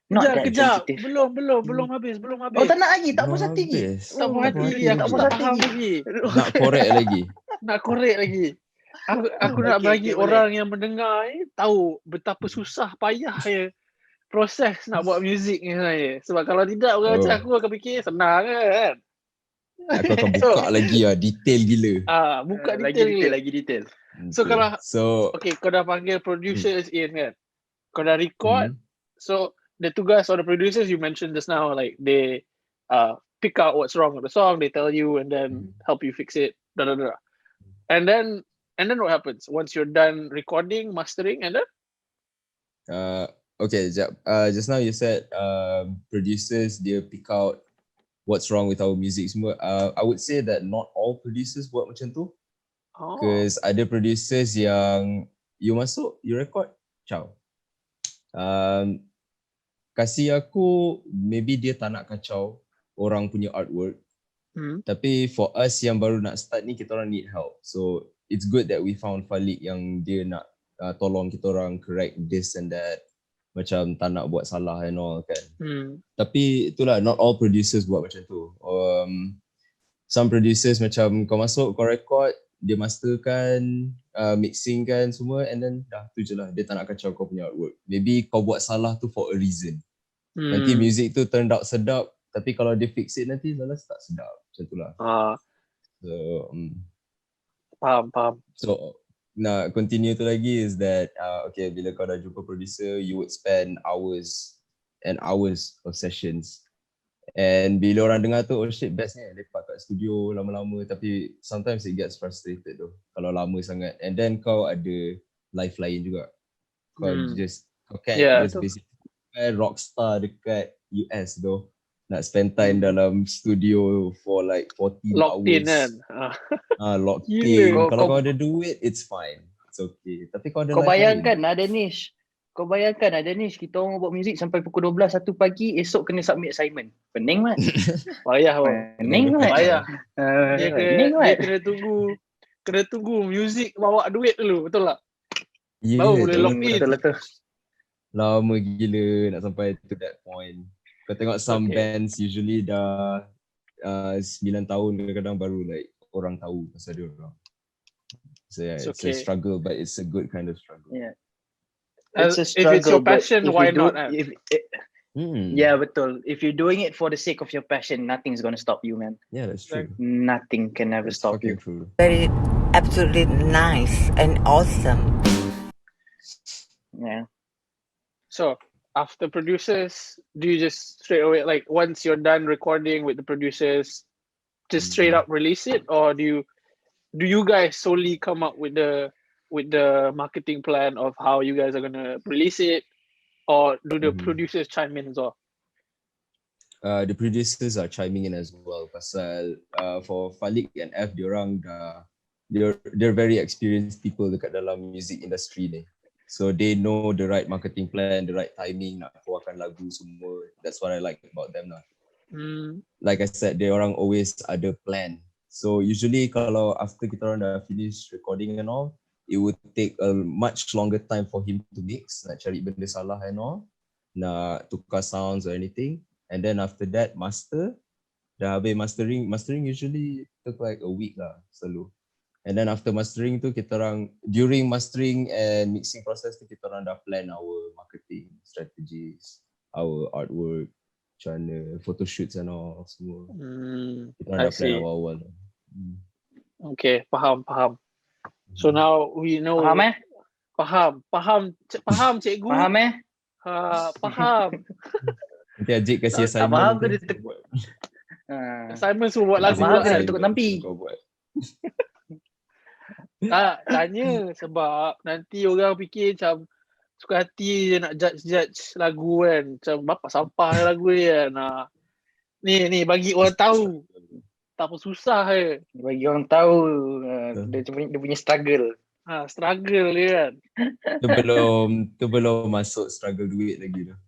Not that Kejap. sensitive. Belum habis. Oh tak nak lagi, tak puas hati lagi. Tak puas hati lagi, aku tak puas tak hati faham lagi. lagi. Nak korek lagi. Nak korek lagi. Aku nak Okay, bagi boleh. orang yang mendengar tahu betapa susah payah proses nak buat muzik ni sebenarnya. Sebab kalau tidak orang macam aku akan fikir senang kan. Aku akan buka lagi lah, detail gila. Buka Lagi detail. So kalau Okay. kau dah panggil producers in kan. Kau dah record. So the tugas of the producers you mentioned just now, like they pick out what's wrong with the song, they tell you and then help you fix it. And then And then what happens once you're done recording, mastering, and then? Okay, jap. Just now you said producers dia pick out what's wrong with our music semua. I would say that not all producers buat macam tu. Oh. Because ada producers yang you masuk, you record, ciao. Kasih aku, maybe dia tak nak kacau orang punya artwork. Tapi for us yang baru nak start ni, kita orang need help. So it's good that we found Falik yang dia nak tolong kita orang correct this and that. Macam tak nak buat salah and all kan. Tapi itulah, not all producers buat macam tu. Some producers macam kau masuk, kau record, dia masterkan, mixing kan semua, and then dah tu je lah. Dia tak nak kacau kau punya artwork. Maybe kau buat salah tu for a reason. Nanti music tu turned out sedap, tapi kalau dia fix it nanti salah tak sedap. Macam tu lah. So, Faham. So, nak continue tu lagi is that, okay, bila kau dah jumpa producer, you would spend hours and hours of sessions. And bila orang dengar tu, oh shit, best ni lepak kat studio lama-lama, tapi sometimes it gets frustrated tu kalau lama sangat. And then kau ada life lain juga. Kau kau can't just basically rockstar dekat US tu nak spend time dalam studio for like 14 locked hours. In kan? Locked in. Kalau kau ada duit, it's fine. It's okay. Tapi kau ada Kau life bayangkan lain. ada niche. Kita orang buat muzik sampai pukul 12, 1 pagi, esok kena submit assignment. Pening mat. Payah. Pening mat. Payah. Dia Pening mat. kena tunggu music bawa duit dulu, betul tak? Yeah, Baru boleh lock in. Betul. Lama gila nak sampai to that point. Kau tengok some bands usually dah 9 tahun kadang-kadang baru like orang tahu pasal dia orang. So yeah, it's a struggle, but it's a good kind of struggle. Yeah. It's a struggle, if it's your passion, why not? Yeah, betul. If you're doing it for the sake of your passion, nothing's gonna stop you, man. Yeah, that's true. Nothing can ever stop you. True. Very absolutely nice and awesome. Yeah. So after producers, do you just straight away, like once you're done recording with the producers, just straight up release it, or do you guys solely come up with the marketing plan of how you guys are gonna release it, or do the producers chime in as well? The producers are chiming in as well. Pasal for Falik and F, they're very experienced people dekat dalam music industry ni. So they know the right marketing plan, the right timing nak keluarkan lagu semua. That's what I like about them lah. Like I said, they orang always ada plan. So usually kalau after kita orang dah finish recording and all, it would take a much longer time for him to mix, nak cari benda salah and all, nak tukar sounds or anything. And then after that, master. Dah habis mastering usually took like a week lah selalu. And then after mastering tu, during mastering and mixing process tu, kita orang dah plan our marketing strategies, our artwork, macam mana, photo shoots and all semua. Kita orang dah plan awal-awal. Okay, faham. So now we know. Faham cikgu. Faham Faham. Nanti Ajik kasih assignment. Faham ke dia assignment semua buat lagu faham kan. ke tukar tampi. Tanya sebab nanti orang fikir macam suka hati je nak judge lagu kan. Macam bapak sampah lagu ni kan. Ni bagi orang tahu. Tak apa susah je. Bagi orang tahu dia punya struggle. Struggle dia kan. Tu belum masuk struggle duit lagi dah.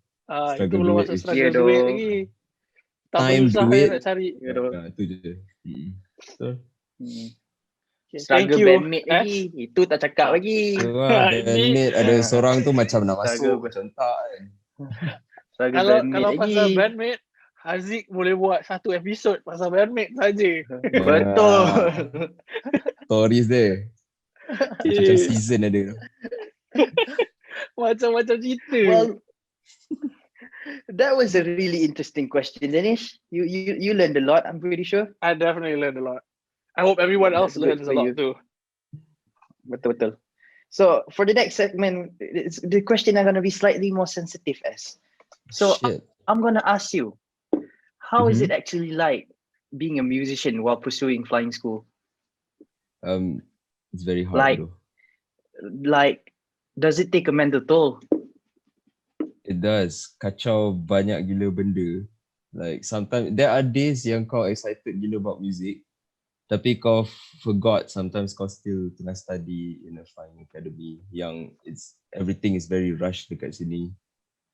Itu belum masuk struggle duit lagi. Tak apa susah je nak cari. Itu je. Struggle bandmate lagi. Itu tak cakap lagi. Bandmate ada seorang tu macam nak masuk macam tak kan. Kalau pasal bandmate, Haziq boleh buat satu episod pasal bandmate saja. Betul. Stories dia. Macam season ada. Macam-macam cerita. Well, that was a really interesting question, Danish. You learned a lot, I'm pretty sure. I definitely learned a lot. I hope everyone else learns a lot too. Betul. So for the next segment, the question are going to be slightly more sensitive. So I'm going to ask you, how is it actually like being a musician while pursuing flying school? It's very hard Like, though. does it take a mental toll? It does. Kacau banyak gila benda. Like sometimes there are days yang kau excited gila about music, tapi kau forgot sometimes kau still tengah study in a fine academy yang everything is very rushed dekat sini.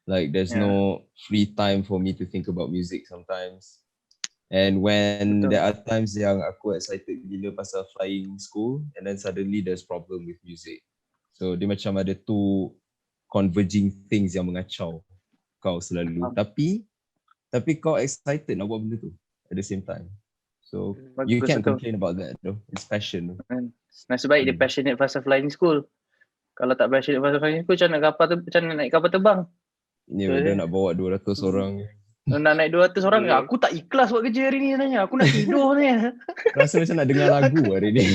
Like there's no free time for me to think about music sometimes. And when Betul. there are times yang aku excited gila pasal flying school and then suddenly there's problem with music. So dia macam ada two converging things yang mengacau kau selalu. Tapi kau excited nak buat benda tu at the same time. So you can't complain about that though. It's passion. Nasib baik dia passionate pasal flying school. Kalau tak passionate pasal flying school, macam nak naik kapal terbang. Ya, dia nak bawa 200 orang. Nak naik 200 orang, aku tak ikhlas buat kerja hari ni sebenarnya. Aku nak tidur ni. Rasa macam nak dengar lagu hari ni.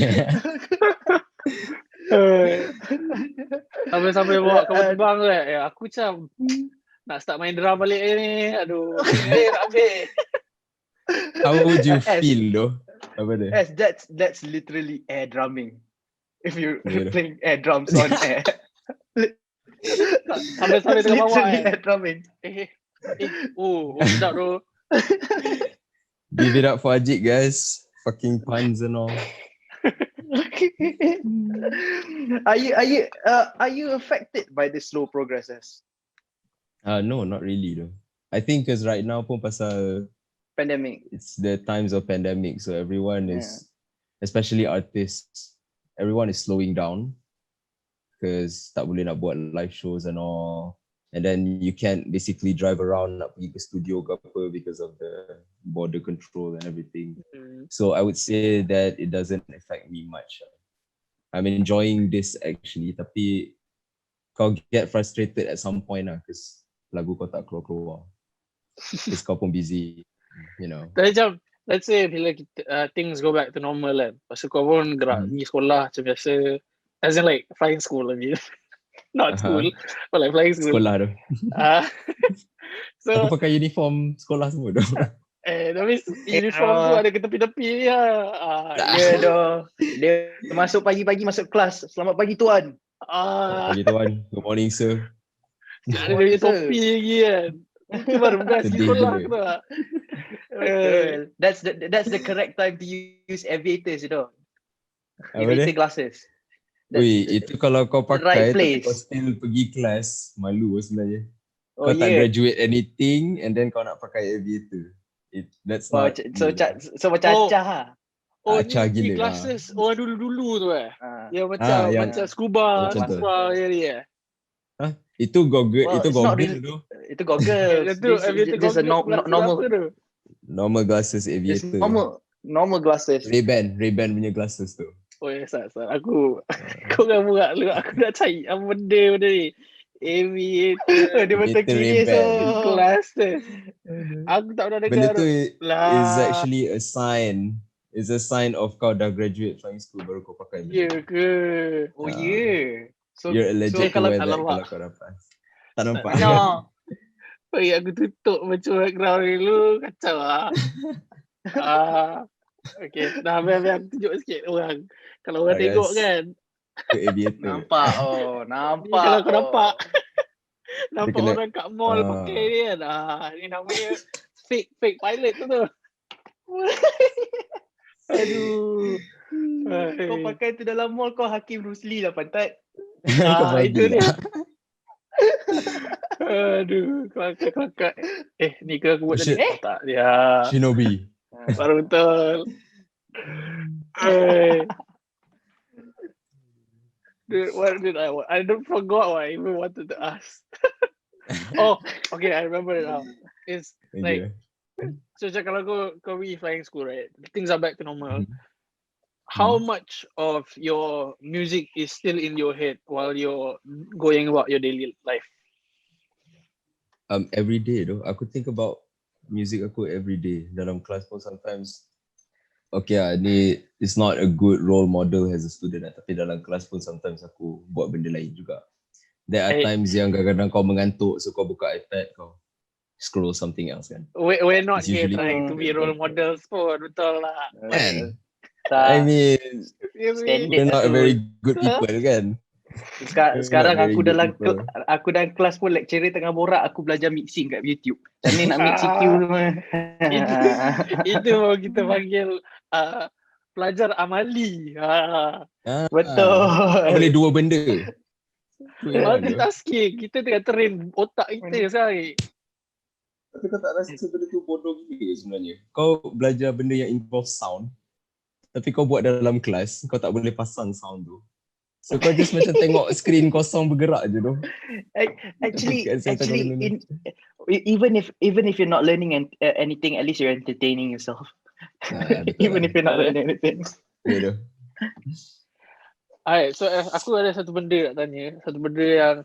Sampai bawa kapal terbang tu aku macam nak start main drum balik ni. Aduh, habis. How would you feel though? Apa dia? That's literally air drumming. If you're playing air drums on air. Sampai tengah bawah air drumming. Sedap tu. Give it up for Ajik, guys. Fucking puns and all. Are you affected by the slow progresses? No, not really though. I think because right now pun pasal pandemic. It's the times of pandemic, so everyone is, especially artists, everyone is slowing down because tak boleh nak buat live shows and all. And then you can't basically drive around nak pergi ke studio ke apa because of the border control and everything. So I would say that it doesn't affect me much. I'm enjoying this actually, tapi kau get frustrated at some point lah because lagu kau tak keluar-keluar. Because kau pun busy, you know. Tapi macam, let's say bila things go back to normal kan, lepas tu kau pun gerak pergi sekolah macam biasa, as in like flying school lagi. Not school, but like flying school. Sekolah tu. So aku pakai uniform sekolah semua tu. Tapi uniform tu ada ke tepi-tepi dia. Ya dah. Dia masuk pagi-pagi masuk kelas. Selamat pagi tuan. Pagi tuan. Good morning sir. Ada dia topi lagi kan. Itu baru bukan sekolah tu tak. That's the correct time to use aviators, you know. Aviator glasses. Wih, itu kalau kau pakai right kau still pergi kelas, malu sebenarnya. Kau tak graduate anything and then kau nak pakai aviator. That's not so macam acah. acah ni gila. Glasses orang dulu tu yang macam scuba ni Itu goggle, itu goggle tu. Itu goggle. Just a normal glasses aviator. Normal glasses. Ray-Ban punya glasses tu. Oh ya, aku kan buat lu. Aku nak cari apa benda ni. Aviator. Dia macam kiri so kelas tu. Aku tak pernah dengar. Benda tu is actually a sign. It's a sign of kau dah graduate flying school baru kau pakai benda. Ya ke? Oh yeah. So you're allergic to wear that kalau kau dapat. Tak nampak. Bagi aku tutup macam background dulu. Kacau lah. Okay, dah habis aku tunjuk sikit orang. Kalau orang tengok kan. Nampak. Nampak. Kalau kau nampak. Nampak orang kat mall pakai ni kan. Ni namanya fake pilot tu. Aduh. Kau pakai tu dalam mall kau Hakim Rusli lah pantat. Itu dia. Aduh, kelakar. Ni ke aku buat tadi? Tak dia. Shinobi. Baru betul. What did I want? I don't forgot what I even wanted to ask. Okay, I remember it now. It's like, so kalau kau pergi flying school, right? Things are back to normal. How much of your music is still in your head while you're going about your daily life? Every day though. Aku think about music aku every day. Dalam kelas pun sometimes, okay ni is not a good role model as a student tapi dalam kelas pun sometimes aku buat benda lain juga. There are times yang kadang-kadang kau mengantuk so kau buka iPad kau scroll something else kan. We're not here trying to be role models pun, betul lah. Man, I mean, we're not a very good people kan? Sekarang We're not very aku good dalam people. aku dalam kelas pun lecturer tengah borak, aku belajar mixing kat YouTube. Macam ni nak mix EQ semua. Itu mau kita panggil pelajar amali. Betul. Kau boleh dua benda. Tu yang mana? Multitasking. Kita tengah train otak kita sekarang. Tapi kau tak rasa benda tu bodoh juga sebenarnya? Kau belajar benda yang involve sound, tapi kau buat dalam kelas, kau tak boleh pasang sound tu. So kau just macam tengok screen kosong bergerak je tu. Actually, Saya tak actually, tahu even if you're not learning anything, at least you're entertaining yourself. Even if you're not learning anything. Ya tu. Alright, so aku ada satu benda nak tanya. Satu benda yang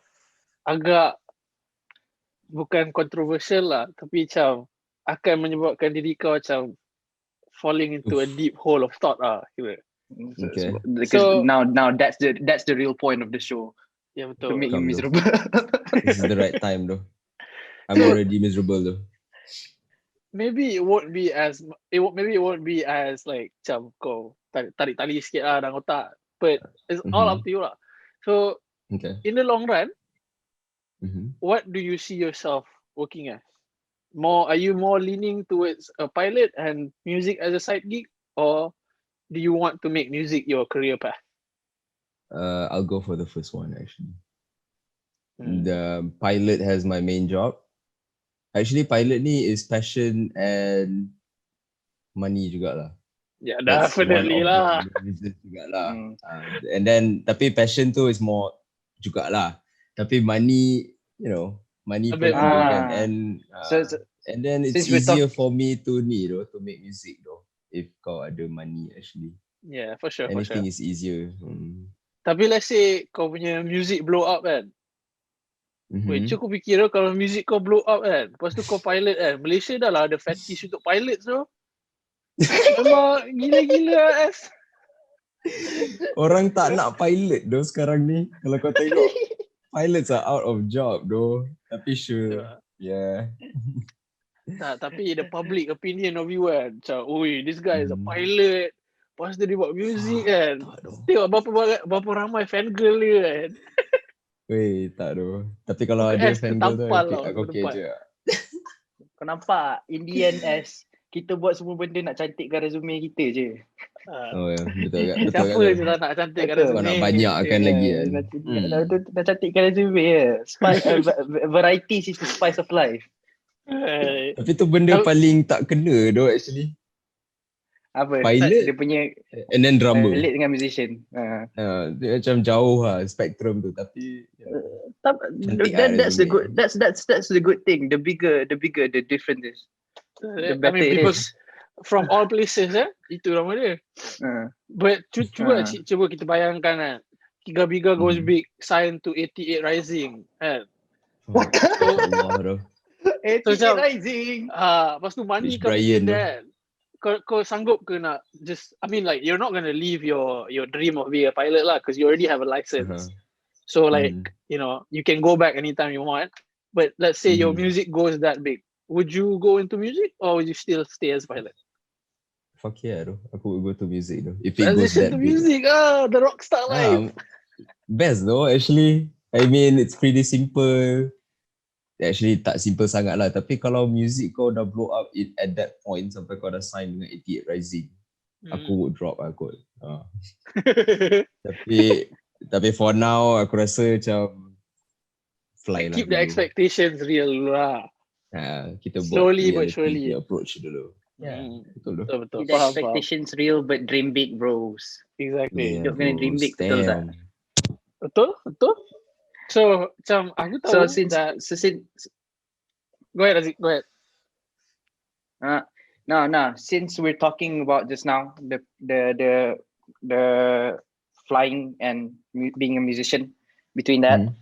agak bukan kontroversial lah, tapi macam akan menyebabkan diri kau macam falling into a deep hole of thought lah. Kira. Okay. Because now that's the real point of the show. Ya To betul. make you Come miserable. This is the right time though. I'm already miserable though. Maybe it won't be as like macam kau tarik tali sikit lah dalam otak. But it's all up to you lah. So Okay. in the long run, what do you see yourself working as? Are you more leaning towards a pilot and music as a side gig, or do you want to make music your career path? I'll go for the first one actually. The pilot has my main job. Actually, pilot ni is passion and money jugalah. Yeah, That's definitely one of lah. the reasons jugalah. And then, tapi passion tu is more jugalah. Tapi money, money A pun bit ada more. kan. And then it's easier for me to make music though. If kau ada money actually. Yeah, for sure. Anything is easier. Tapi let's say kau punya music blow up kan. Wait, cukup fikir kalau music kau blow up kan. Lepas tu kau pilot kan. Malaysia dah lah ada fetish untuk pilots tu. Memang gila-gila as. Orang tak nak pilot doh sekarang ni. Kalau kau tengok, pilots are out of job doh. Tapi sure. Yeah. Tak, tapi the public opinion of you kan. Macam, oi, this guy is a pilot. Lepas tu dia buat music kan. Tengok berapa ramai fangirl dia kan. Weh, tak doh. Tapi kalau ada fangirl tu, aku okay je. Kau nampak? In the end, kita buat semua benda nak cantikkan resume kita je. Oh ya, betul kan. Siapa je tak nak cantikkan resume. Kau nak banyakkan lagi kan. Nak cantikkan resume je. Variety is the spice of life. Tapi tu benda paling tak kena doh actually. Apa? Pilot Dia punya and then drummer. relate dengan musician. Dia macam jauh lah spektrum tu, tapi that's the good thing. The bigger the difference is. The better it is. From all places itu nama dia. But cuba kita bayangkan kan. Kiga goes big, signed to 88 Rising kan. What? Allah. 88 Rising. Lepas tu money comes in kan. Kau sanggup ke nak just, I mean like you're not gonna leave your dream of being a pilot lah, because you already have a license. So like you can go back anytime you want. But let's say your music goes that big, would you go into music or would you still stay as a pilot? Fuck yeah, though. Aku would go to music though. If it goes that to big. Music, the rockstar life. Best though actually. I mean it's pretty simple. Actually tak simple sangat lah. Tapi kalau music kau dah blow up at that point sampai kau dah sign dengan 88 Rising, aku would drop aku. Tapi for now aku rasa macam fly lah. Keep the expectations real lah. Kita slowly buat but surely approach dulu. Betul. Keep the expectations real but dream big, bros. Exactly. You're gonna dream big, betul tak? Betul. So macam aku tahu go ahead Aziz, go ahead. No. Since we're talking about just now the flying and being a musician, between that,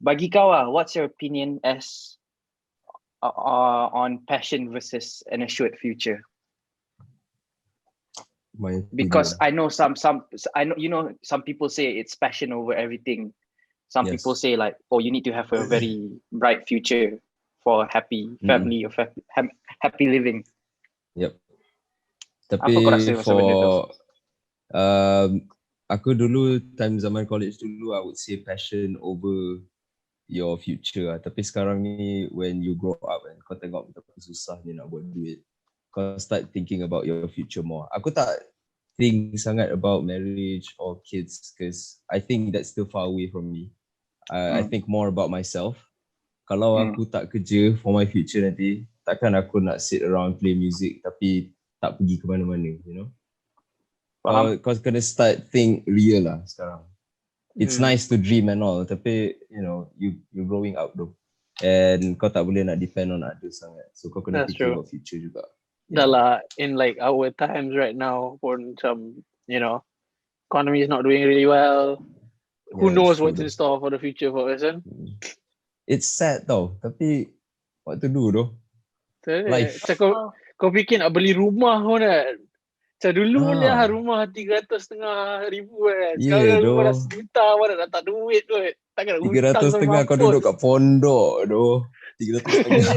bagi kau what's your opinion as on passion versus an assured future? Because I know some people say it's passion over everything. Some people say like, you need to have a very bright future for happy family or happy living. Yep. Tapi Aku dulu time zaman college dulu, I would say passion over your future lah. Tapi sekarang ni when you grow up and kau tengok betapa susahnya nak buat duit, kau start thinking about your future more. Aku tak think sangat about marriage or kids because I think that's still far away from me. I think more about myself. Kalau aku tak kerja for my future nanti, takkan aku nak sit around play music tapi tak pergi ke mana-mana, you know. Kau kena start think real lah sekarang. It's nice to dream and all, tapi you know, you're growing up though. And kau tak boleh nak depend on others sangat. So kau kena That's fikir true. about future juga. Dah lah, in like our times right now, pun some, you know, economy is not doing really well. Who Yeah, knows true what's in though. store for the future for us, kan? It's sad tau, tapi what to do though? Life. Macam kau fikir nak beli rumah pun kan? Macam dulu boleh lah rumah 350,000 kan? Sekarang rumah dah 1 juta, mana nak tak duit kot. Takkan nak hutang 300 sama setengah kau mampus. duduk kat pondok doh. 300 setengah.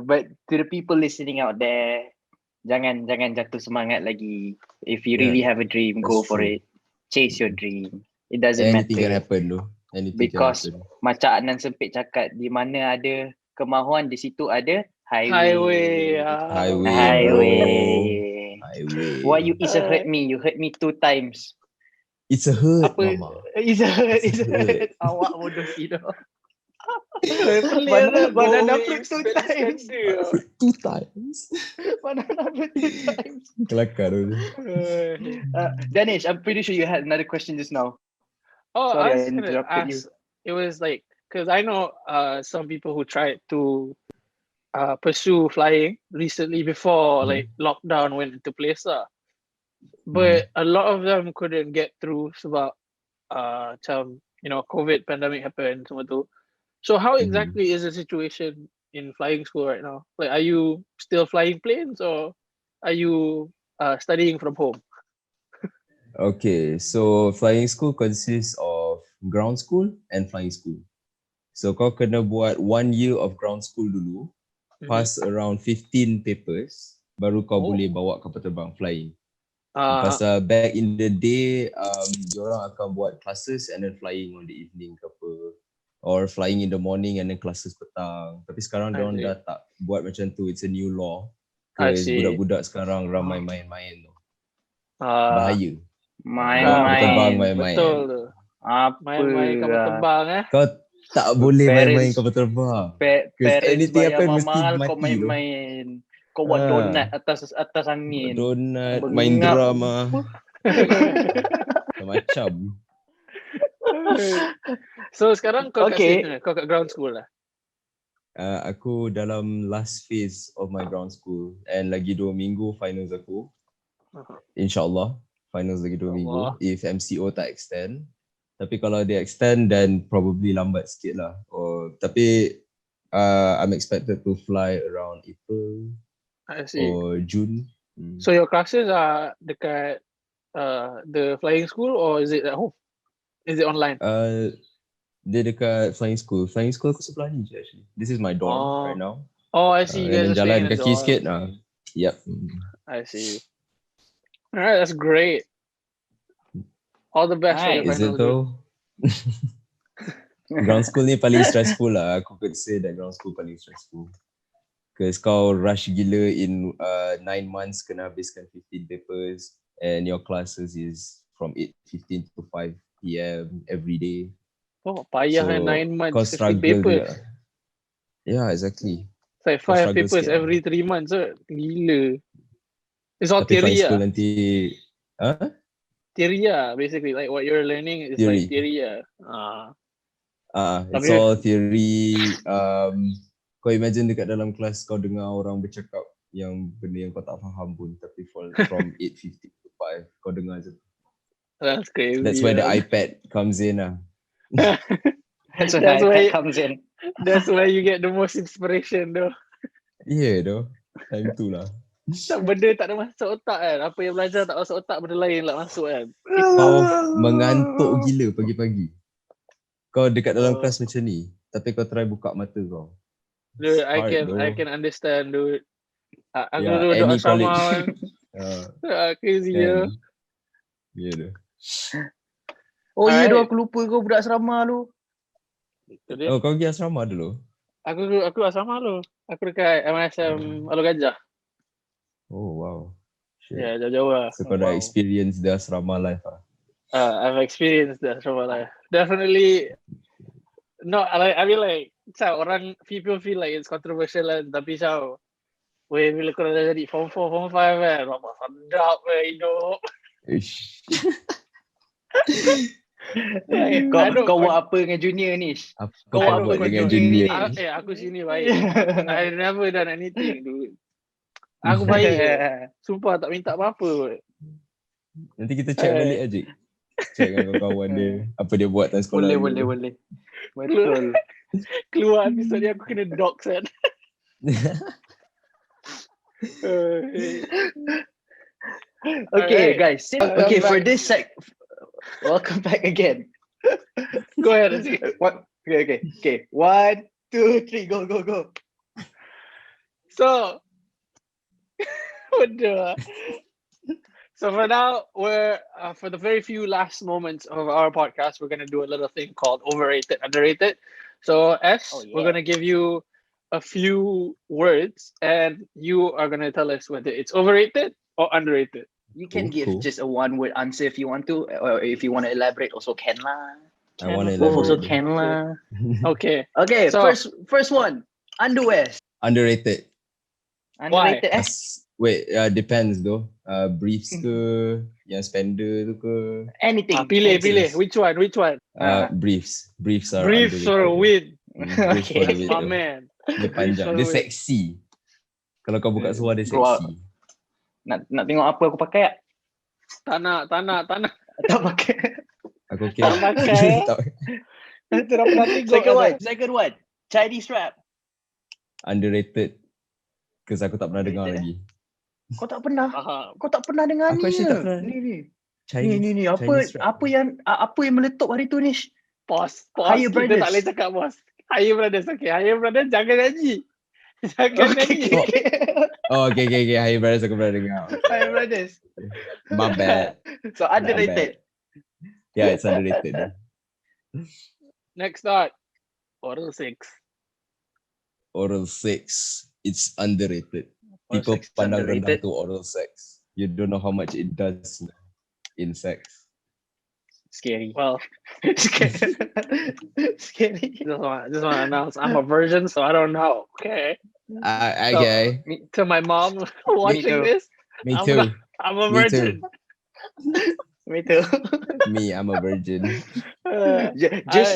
But to the people listening out there, jangan jatuh semangat lagi. If you really have a dream, go for it. Chase your dream. It doesn't Anything matter. can happen though. Anything Because can happen. macam Adnan Sempit cakap, di mana ada kemahuan, di situ ada Highway. Highway. Why you is a hurt me? You hurt me 2 times. It's a hurt, Apa? mama. It's a hurt. Awak bodoh sih dah. Mana Mana upload 2 times? 2 times. Mana upload 2 times? Kelakar tu. Danish, I'm pretty sure you had another question just now. Oh, Sorry, I was I gonna interrupted you. ask. It was like, because I know some people who tried to pursue flying recently before like lockdown went into place lah. But a lot of them couldn't get through sebab macam, you know, COVID pandemic happened semua tu. So how exactly is the situation in flying school right now? Like, are you still flying planes or are you studying from home? Okay, so flying school consists of ground school and flying school. So kau kena buat 1 year of ground school dulu, pass around 15 papers, baru kau boleh bawa kapal terbang flying. Pasal back in the day, diorang akan buat classes and then flying on the evening ke apa, or flying in the morning and then classes petang. Tapi sekarang diorang dah tak buat macam tu. It's a new law. Because budak-budak sekarang ramai main-main tu. Bahaya. Main-main. Betul tu. Main-main kapal terbang Kau tak boleh main-main kapal terbang. Parents bayar happen, mesti mahal, kau mati tu. main-main. Kau buat donat atas angin. Donat, main drama. Macam. So sekarang kau kat sini, kau kat ground school lah? Aku dalam last phase of my ground school and lagi 2 minggu finals aku. InsyaAllah finals lagi 2 minggu if MCO tak extend. Tapi kalau dia extend then probably lambat sikit lah. Tapi I'm expected to fly around April or June. So your classes are dekat the flying school or is it at home? Is it online? Dia dekat flying school. Flying school aku sebelah ni je actually. This is my dorm right now. Oh, I see. You guys are jalan staying in the kaki dorm. sikit. Yep. I see. Alright, that's great. All the best for your Is final it though? Ground school ni paling stressful lah. Aku could say that ground school paling stressful. Because kau rush gila in 9 months kena habiskan 15 papers and your classes is from 8:15 to 5 PM every day. Oh, payah 9 months, 15 papers. Yeah, exactly. It's like 5 papers every 3 months. So, gila. It's all tapi theory school nanti theory basically. Like what you're learning is like theory it's all theory. Kau imagine dekat dalam kelas kau dengar orang bercakap yang benda yang kau tak faham pun, tapi from 8:50 to 5 kau dengar je. That's crazy. That's where the iPad comes in That's where the iPad comes in. That's where you get the most inspiration though. Yeah though. Time tu lah. Benda tak ada masuk otak kan. Apa yang belajar tak masuk otak, benda lain lah masuk kan. Kau mengantuk gila pagi-pagi. Kau dekat dalam kelas macam ni, tapi kau try buka mata kau. Dude, I can understand dude. Aku Yeah, duduk any asrama college. kan. Crazy ya. Kan. Ya dah. Oh iya doh, Alright. aku lupa kau budak asrama tu. Itu dia. Oh, kau pergi asrama dulu? Aku asrama lu. Aku dekat MSM Alor Gajah. Oh, wow. Shit. Ya, jauh-jauh lah. So kau dah Wow. experience the asrama life ah? I've experienced that asrama life. Definitely not. I mean like, orang people feel like it's controversial lah. Tapi weh bila kau dah jadi form 4, form 5 kan, apa sedap hidup. Ish. Like, Kau I don't kau buat apa dengan junior ni? Apa Kau kau apa buat kau dengan junior junior? ni? aku sini baik. I never done anything, dude. Aku baik je. Sumpah tak minta apa-apa pun. Nanti kita check balik aja. Check dengan kawan dia. Apa dia buat time sekolah. Boleh. Betul. Keluar episod ni aku kena dox kan. Okay, Alright. guys. Okay, for this welcome back again. Go ahead, Aziz. What? Okay. 1, 2, 3, go. So, what the? So for now, we're for the very few last moments of our podcast, we're gonna do a little thing called overrated, underrated. So we're gonna give you a few words, and you are gonna tell us whether it's overrated or underrated. You can Cool, give cool. just a one-word answer if you want to, or if you want to elaborate, also can lah. I want to Both also elaborate. can lah. Okay. Okay, So- first one, underwear. Underrated. Underrated Wait, depends though. Briefs ke, yang spender tu ke. anything. Pilih. anything. Which one? Briefs. Briefs are Briefs underrated. or win? Briefs for the Okay. win My though. man. Dia panjang. Dia Briefs for the win. seksi. Kalau kau buka seluar dia Bro, seksi. Nak tengok apa aku pakai tak? Tak nak. Tak pakai. Aku okay. Tak pakai. Tak. Kita dah pernah tengok. Second one. Chinese rap. Underrated. Because aku tak pernah dengar Underrated, lagi. Kau tak pernah? Faham. Kau tak pernah dengar Aku ni? actually tak pernah. Ni. Chinese rap. Apa yang meletup hari tu ni? Pause. Higher Kita Brothers. tak boleh cakap bos. Higher Brothers. Okay. Higher Brothers jangan nyanyi. Jangan nyanyi. Oh, okay. Higher Brothers aku pernah dengar. Higher Brothers. My bad. So underrated. Yeah, it's underrated. Next start. Oral 6. Oral sex, it's underrated. Oral People sex is pandang rendah underrated. to oral sex. You don't know how much it does in sex. Scary. Well, Scary. just want to announce I'm a virgin, so I don't know. Okay. Okay, To my mom watching too. this, me I'm too. I'm a Me virgin. Me too. Me, I'm a virgin.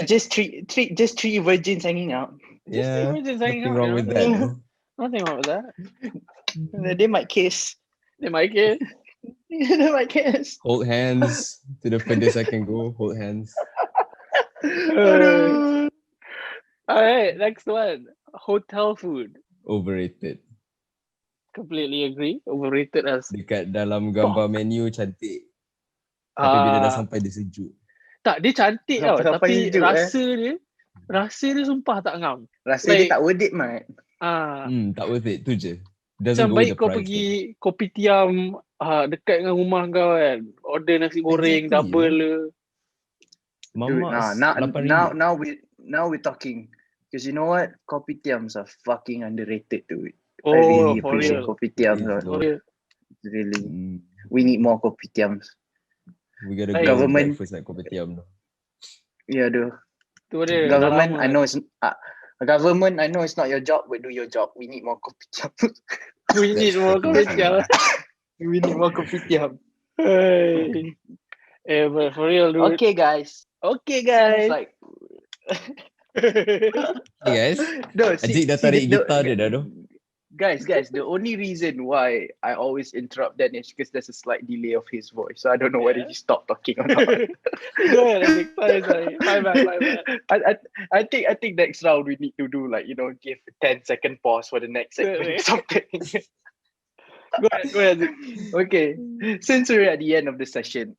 Just three virgins hanging out. Yeah, virgins hanging nothing out, wrong you with know? that. though. Nothing wrong with that. They might kiss. They might get. They might kiss. Hold hands to the furthest I can go. Hold hands. Aduh. All right, next one. Hotel food. Overrated. Completely agree. Overrated as. Dekat dalam gambar menu cantik. Tapi bila dah Ah, sampai dia sejuk. tak, dia cantik tau. Sampai Tapi sejuk, rasa dia sumpah tak ngam. Rasa Like- dia tak worth it, Mat. Tak worth it. Tu je. Doesn't Macam go with baik the kau price. pergi kopitiam dekat dengan rumah kau kan. Order nasi goreng Exactly, double le. Dude, Mamak now we're talking. Because you know what? Kopitiams are fucking underrated, dude. I Oh, really for appreciate real. kopitiams. Please, For real. Really. We need more kopitiams. We gotta Like- go Government- breakfast at kopitiam. Yeah, dude. Tu dia. dah Government, lama. I know it's not your job, but do your job. We need more kopitiam. We need That's more fucking kopitiam. We need more kopitiam. Hey. But for real, dude. Okay, guys. Okay, It's guys. like Hey guys, no, Adik dah tarik gitar dia dah tu. Guys, the only reason why I always interrupt Dan is because there's a slight delay of his voice. So I don't know whether he stopped talking or not. Go ahead, Azik. Sorry. My bad. I think next round we need to do give a 10-second pause for the next segment or something. Go ahead, Azik. Okay, since we're at the end of the session,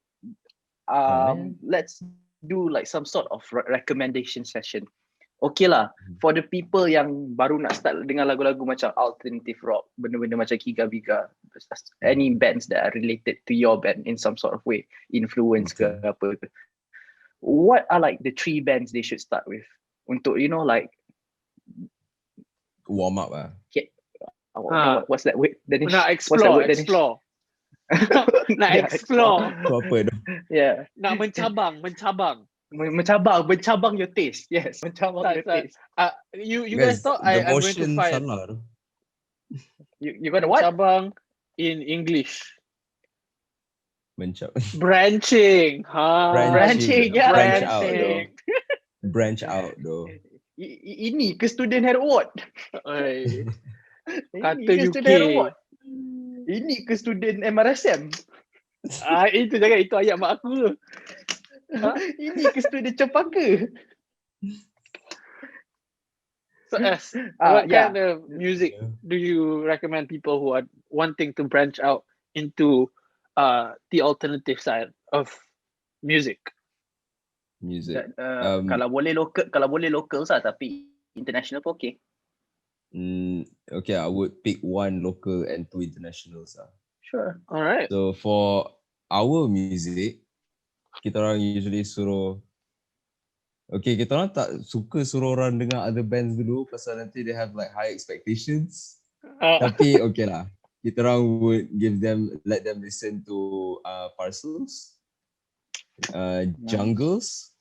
man. let's do like some sort of recommendation session. okay lah. For the people yang baru nak start dengan lagu-lagu macam alternative rock, benda-benda macam Kiga Biga, any bands that are related to your band in some sort of way, influence ke apa ke, what are like the 3 bands they should start with? Untuk, you know, like Warm up lah. what's that word? Danish? Nak What's that explore, word, Danish? explore. Nak Yeah, explore. Tu apa tu? Yeah. Nak mencabang. Mencabang your taste. Yes, mencabang your taste. You guys thought the I'm going to motion find salah tu. You got what? mencabang in English. Mencap. Branching. Branching, yeah. Branch out Branching. though. Branch out though. Ini ke student head award? Oi. Ini Kata ke UK. student head award? Ini ke student MRSM? Itu jangan, itu ayat mak aku tu. Ini ke student Cempaka? So S, what yeah. kind of music do you recommend people who are wanting to branch out into the alternative side of music? Music. Kalau boleh local lah, tapi international pun okay. Okay, I would pick 1 local and 2 internationals lah. Sure. All right. So for our music, kita orang usually suruh, okay, kita orang tak suka suruh orang dengar other bands dulu pasal nanti they have like high expectations. Tapi okay lah, kita orang would let them listen to Parcels, Jungles,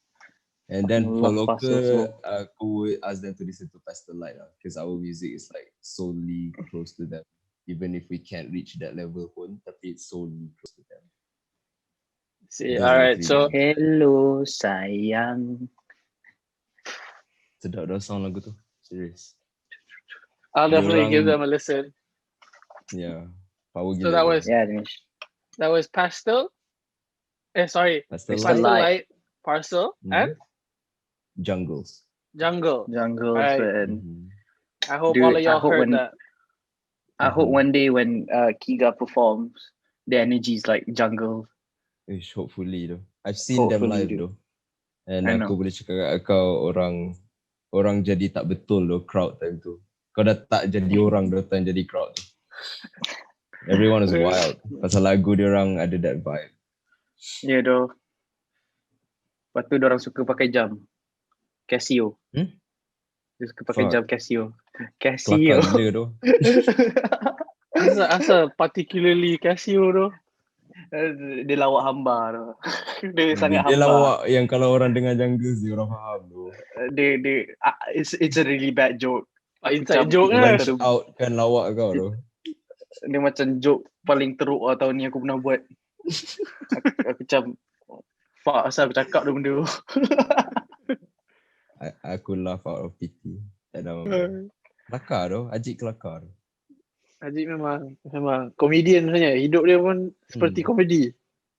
and then for local, aku would ask them to listen to Pastel Light lah, because our music is like solely close to them. Even if we can't reach that level pun, tapi it's solely close to them. See, Those all are the right. 3 So, Hello sayang. sedap dah sound lagu tu. Serious. I'll definitely give Diorang- them a listen. Yeah. Power So gila that tu. was Yeah, Danish. that was Pastel. Sorry, Pastel Pastel Light. Light, Parcel, and Jungles. Jungle. Jungle Right. and I hope Dude, all of I y'all hope heard when- that. I hope one day when Kiga performs, the energy is like Jungle. Ish, hopefully tu. I've seen them Hopefully, live dude. tu. And I aku know. boleh cakap kat kau, orang jadi tak betul tu crowd time tu. Kau dah tak jadi orang, dah tak jadi crowd tu. Everyone was wild. Pasal lagu dia orang ada that vibe. Yeah, doh. Lepas tu diorang suka pakai jam. Casio. Dia suka pakai Fuck. jam Casio. Kelakar Casio. gila tu. Asal particularly Casio tu. Dia lawak hamba tu. Dia sangat Dia hamba. lawak yang kalau orang dengar Jungles, dia orang faham tu. It's a really bad joke. Inside Macam joke kita lah. Branch out kan lawak kau tu. Dia macam joke paling teruk lah tahun ni aku pernah buat. Aku macam fuck asal aku cakap tu benda tu. Aku laugh out of pity. Tak ada apa. Kelakar tu. Ajik kelakar tu. Haji memang komedian sebenarnya. Hidup dia pun seperti komedi.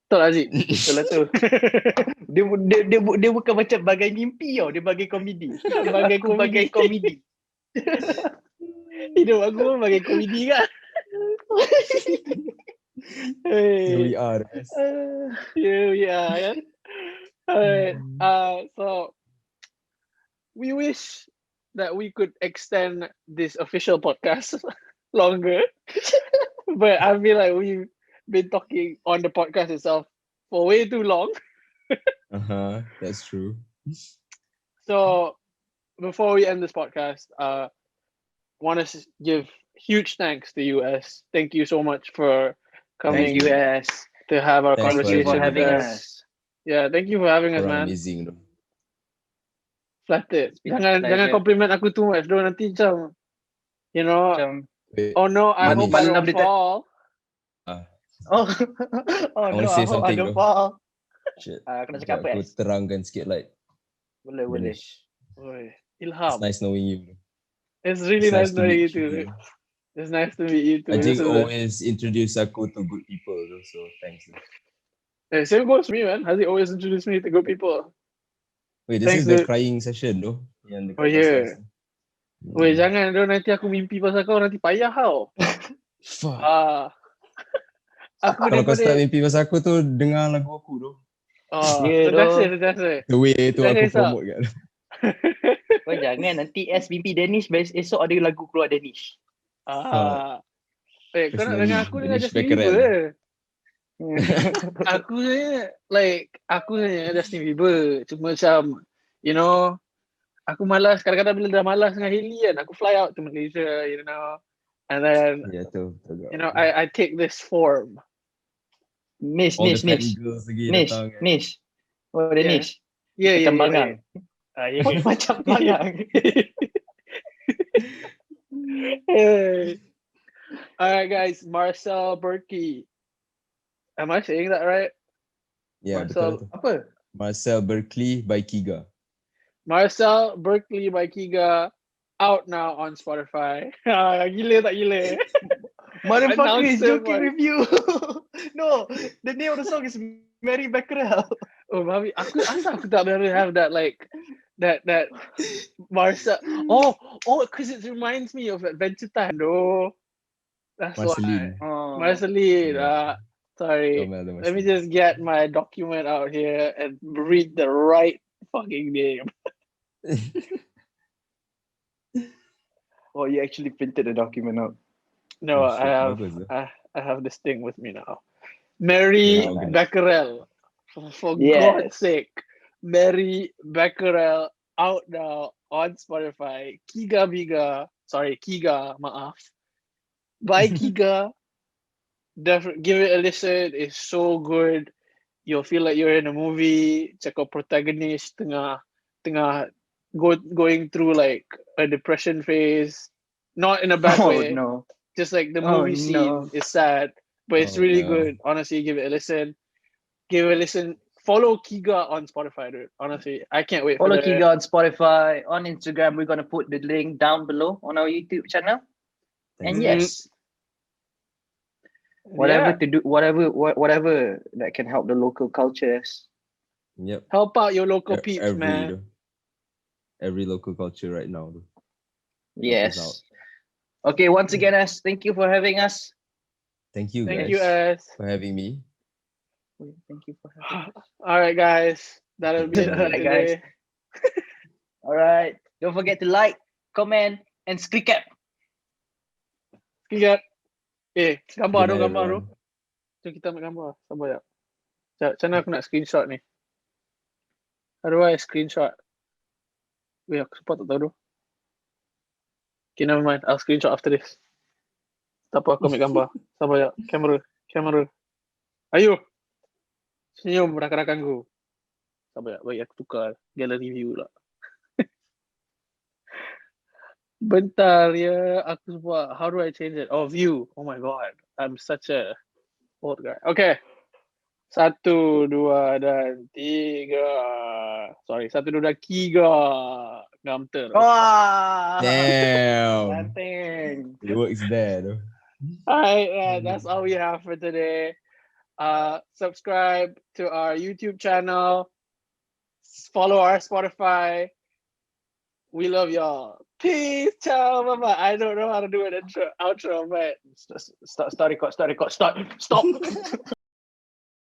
Betul Haji? Betul lah tu. Dia bukan macam bagai mimpi tau. Dia bagai komedi. Aku bagai komedi. Hidup aku pun bagai komedi kan. Here we are. Guys. Here we are kan. Alright. So we wish that we could extend this official podcast longer. But I feel like we've been talking on the podcast itself for way too long. That's true. So before we end this podcast, want to give huge thanks to US. Thank you so much for coming Thank you, US. to have our Thanks conversation for with having us. us. Yeah, thank you for having us, Orang man. amazing tu. Flattered. It's Jangan pleasure. compliment aku too much. Don't nanti macam, you know. Macam, Wait, Oh no, I hope I Malam don't dia fall. oh I no, wanna I say hope I something don't though. fall. Shit. Aku nak cakap apa? Aku terangkan sikit like. Boleh. Danish. Oi, It's Ilham. nice knowing you. It's really It's nice to knowing you meet too. It's nice to meet you too. Ajik This is always introduce aku to good people though, so thanks. same goes for me, man. Has he always introduced me to good people? Wait, this Thanks, is the dude. crying session though. Yang dekat Oh, yeah. podcast ni. Weh, jangan. Nanti aku mimpi pasal kau, nanti payah kau. Fuck. Aku Kalau kau start daripada... mimpi pasal aku tu, dengar lagu aku tu. Sentiasa. The way tu Jangan aku risau. promote kat. Kau jangan nanti mimpi Danish, esok ada lagu keluar Danish. Kau nak dengar aku dengan Danish Justin Becquerel. Bieber. Aku hanya Justin Bieber. Cuma macam, you know, aku malas. Kadang-kadang bila dah malas dengan Hailey kan, aku fly out to Malaysia, you know. And then, Ya tu. you know, I take this form. Nish. All the fangirls lagi datang. Nish. Oh, Danish. Yeah, Macam bangang. yeah. Macam bangang. Hey. All right, guys. Marcel Berkey. Am I saying that right? Ya, Marcel, betul tu. apa? Marcel Berkeley by Kiga. Marcel Berkeley by Kiga, out now on Spotify. Gila tak gila? Motherfucker is Announcer joking boy. with you. No, the name of the song is Marie Becquerel. Oh, Bobby, aku tak better have that like that Marcel. Oh, because it reminds me of Adventure Time, though. That's Marceline. why. Marceline. Yeah. Sorry. Melda Let me Marceline. just get my document out here and read the right fucking name. Oh, you actually printed the document out. No, Oh, shit, bagus tu. I have this thing with me now. Marie Yeah, okay. Becquerel. For Yes. God's sake. Marie Becquerel out now on Spotify. Kiga, maaf. By Kiga. Give it a listen. It's so good. You'll feel like you're in a movie. Check out protagonist tengah going through like a depression phase. Not in a bad way. No. Just like the Oh, movie no. scene is sad, but it's Oh, really no. good. Honestly, give it a listen. Follow Kiga on Spotify, dude. Honestly, I can't wait Follow for the. Kiga on Spotify, on Instagram. We're gonna put the link down below on our YouTube channel. And yes, whatever to do, whatever that can help the local cultures. Yep. Help out your local peeps, man. Every local culture right now. Though. Yes. out. Okay, once again, S, thank you for having us. Thank you, Thank guys, you, S. for having me. Thank you for having us. All right, guys. That'll be it for Alright, guys. today. All right. Don't forget to like, comment, and click up. Kiga. Gambar Good tu, night, gambar tu. everyone. Jom kita ambil gambar. Sabar ya. Macam mana aku nak screenshot ni? How do I screenshot? Wait, aku sempat tak tahu tu. Okay, never mind. I'll screenshot after this. Tak apa, aku ambil gambar. Sabar ya. Kamera. Ayo. Senyum rakan-rakanku. Sabar ya. Baik, aku tukar gallery view pula. Bentar ya. Aku buat. How do I change it? Oh, view. Oh my god. I'm such a old guy. Okay. 1, 2, dan 3. Sorry, 1, 2, dan 3. Gamter. Wow. Damn. Nothing. It works there, though. Alright, that's all we have for today. Subscribe to our YouTube channel. Follow our Spotify. We love y'all. Peace. Ciao. Bye-bye. I don't know how to do an outro, but Start record. Stop.